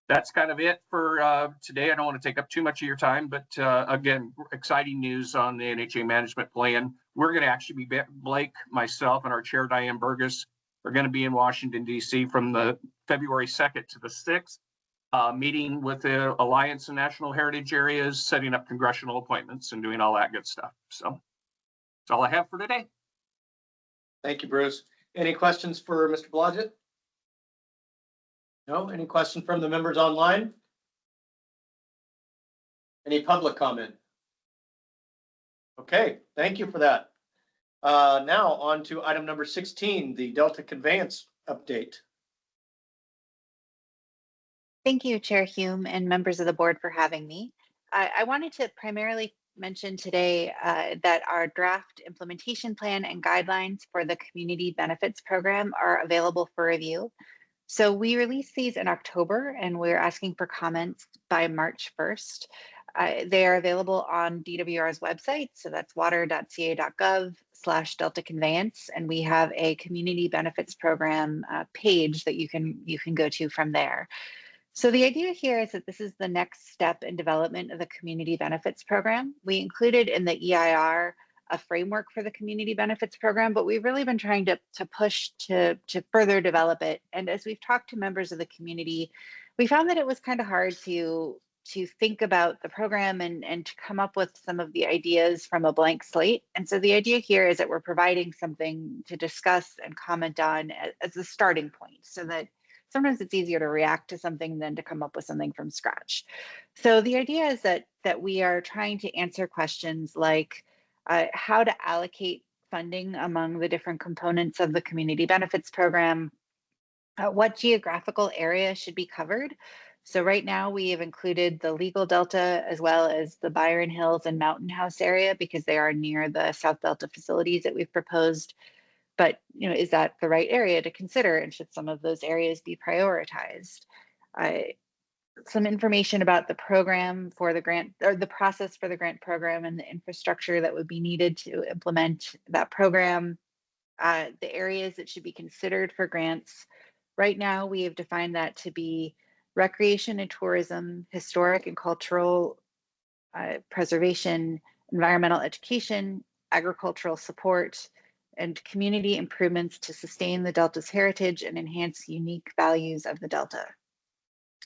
that's kind of it for today. I don't want to take up too much of your time, but again, exciting news on the NHA management plan. We're going to actually be, Blake, myself, and our chair, Diane Burgess, are going to be in Washington, D.C. from the February 2nd to the 6th, meeting with the Alliance of National Heritage Areas, setting up congressional appointments and doing all that good stuff. So that's all I have for today. Thank you, Bruce. Any questions for Mr. Blodgett? No? Any question from the members online? Any public comment? Okay, thank you for that. Now on to item number 16, the Delta Conveyance update. Thank you, Chair Hume and members of the board for having me. I wanted to primarily mention today that our draft implementation plan and guidelines for the Community Benefits Program are available for review. So we released these in October, and we're asking for comments by March 1st. They are available on DWR's website, so that's water.ca.gov/Delta Conveyance, and we have a Community Benefits Program page that you can go to from there. So the idea here is that this is the next step in development of the Community Benefits Program. We included in the EIR a framework for the Community Benefits Program, but we've really been trying to push to further develop it. And as we've talked to members of the community, we found that it was kind of hard to think about the program and to come up with some of the ideas from a blank slate. And so the idea here is that we're providing something to discuss and comment on as a starting point, so that sometimes it's easier to react to something than to come up with something from scratch. So the idea is that we are trying to answer questions like how to allocate funding among the different components of the Community Benefits Program, what geographical area should be covered. So right now we have included the legal Delta as well as the Byron Hills and Mountain House area because they are near the South Delta facilities that we've proposed. But is that the right area to consider, and should some of those areas be prioritized? Some information about the program for the grant, or the process for the grant program, and the infrastructure that would be needed to implement that program, the areas that should be considered for grants. Right now, we have defined that to be recreation and tourism, historic and cultural preservation, environmental education, agricultural support, and community improvements to sustain the Delta's heritage and enhance unique values of the Delta.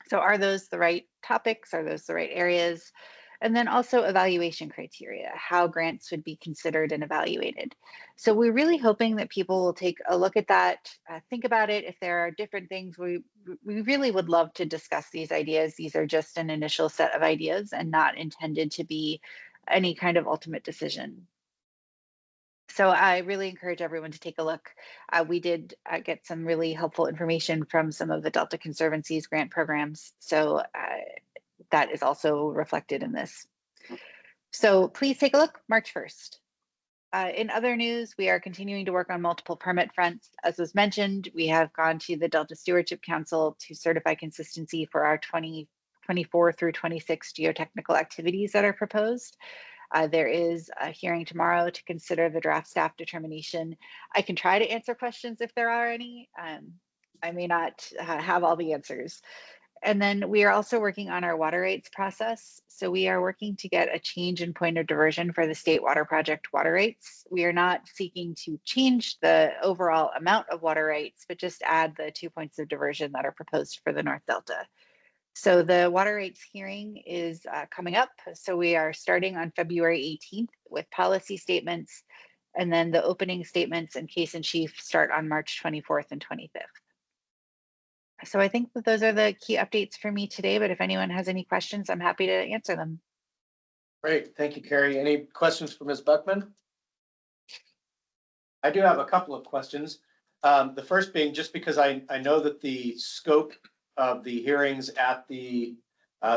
So are those the right topics? Are those the right areas? And then also evaluation criteria, how grants would be considered and evaluated. So we're really hoping that people will take a look at that, think about it. If there are different things, we really would love to discuss these ideas. These are just an initial set of ideas and not intended to be any kind of ultimate decision. So I really encourage everyone to take a look. We did get some really helpful information from some of the Delta Conservancy's grant programs. So that is also reflected in this. So please take a look, March 1st. In other news, we are continuing to work on multiple permit fronts. As was mentioned, we have gone to the Delta Stewardship Council to certify consistency for our 2024 through 26 geotechnical activities that are proposed. There is a hearing tomorrow to consider the draft staff determination. I can try to answer questions if there are any. I may not have all the answers. And then we are also working on our water rates process. So we are working to get a change in point of diversion for the State Water Project water rates. We are not seeking to change the overall amount of water rates, but just add the 2 points of diversion that are proposed for the North Delta. So the water rates hearing is coming up. So we are starting on February 18th with policy statements, and then the opening statements and case in chief start on March 24th and 25th. So I think that those are the key updates for me today, but if anyone has any questions, I'm happy to answer them. Great, thank you, Carrie. Any questions for Ms. Buckman? I do have a couple of questions. The first being, just because I know that the scope of the hearings at the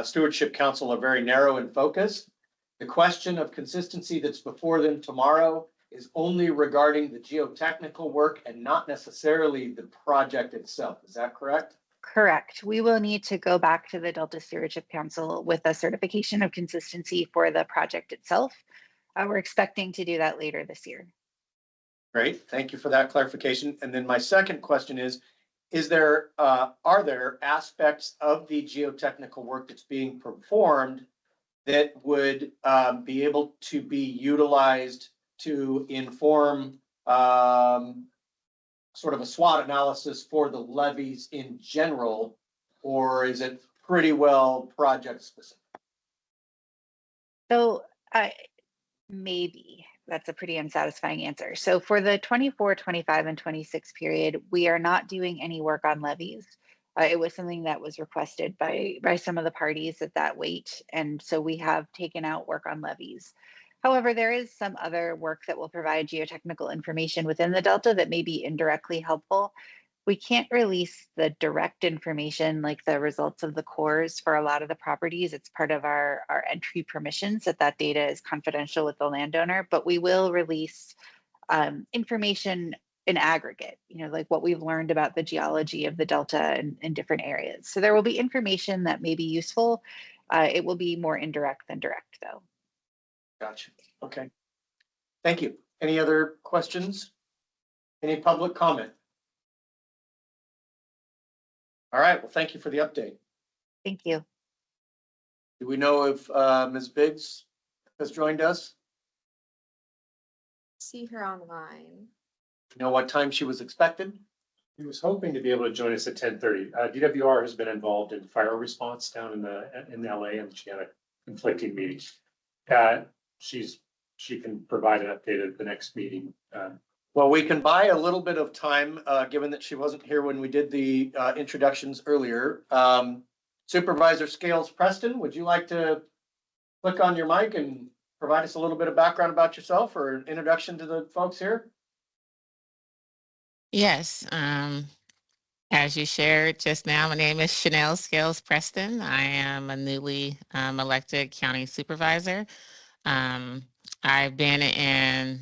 Stewardship Council are very narrow in focus. The question of consistency that's before them tomorrow is only regarding the geotechnical work and not necessarily the project itself. Is that correct? Correct. We will need to go back to the Delta Stewardship Council with a certification of consistency for the project itself. We're expecting to do that later this year. Great, thank you for that clarification. And then my second question is there, are there aspects of the geotechnical work that's being performed that would be able to be utilized to inform sort of a SWOT analysis for the levies in general, or is it pretty well project specific? So maybe that's a pretty unsatisfying answer. So for the 24, 25, and 26 period, we are not doing any work on levies. It was something that was requested by some of the parties at that weight. And so we have taken out work on levies. However, there is some other work that will provide geotechnical information within the Delta that may be indirectly helpful. We can't release the direct information like the results of the cores for a lot of the properties. It's part of our entry permissions that data is confidential with the landowner, but we will release information in aggregate, like what we've learned about the geology of the Delta in different areas. So there will be information that may be useful. It will be more indirect than direct though. Gotcha. Okay. Thank you. Any other questions? Any public comment? All right. Well, thank you for the update. Thank you. Do we know if Ms. Biggs has joined us? See her online. You know what time she was expected? He was hoping to be able to join us at 10:30. DWR has been involved in fire response down in LA, and she had a conflicting meeting. She can provide an update at the next meeting. Well, we can buy a little bit of time, given that she wasn't here when we did the introductions earlier. Supervisor Scales Preston, would you like to click on your mic and provide us a little bit of background about yourself or an introduction to the folks here? Yes, as you shared just now, my name is Chanel Scales Preston. I am a newly elected county supervisor. I've been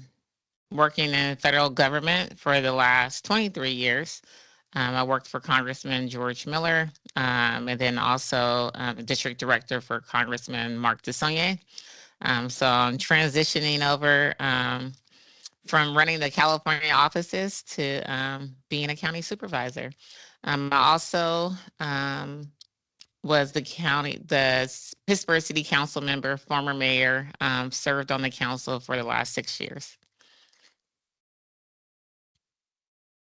working in federal government for the last 23 years. I worked for Congressman George Miller, and then also district director for Congressman Mark DeSaulnier. So I'm transitioning over from running the California offices to being a county supervisor. I also was the Pittsburgh City Council member, former mayor, served on the council for the last 6 years.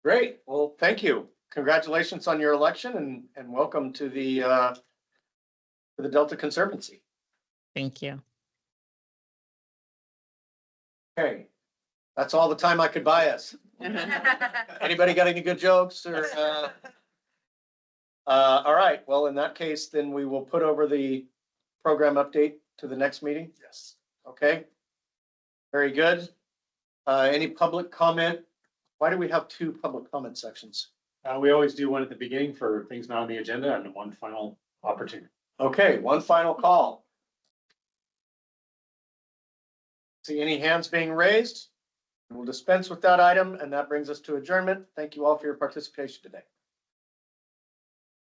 Great. Well, thank you. Congratulations on your election and welcome to the Delta Conservancy. Thank you. Okay. That's all the time I could buy us. Anybody got any good jokes or all right. Well, in that case, then we will put over the program update to the next meeting. Yes. Okay. Very good. Any public comment? Why do we have two public comment sections? We always do one at the beginning for things not on the agenda and one final opportunity. Okay, one final call. See any hands being raised? We'll dispense with that item, and that brings us to adjournment. Thank you all for your participation today.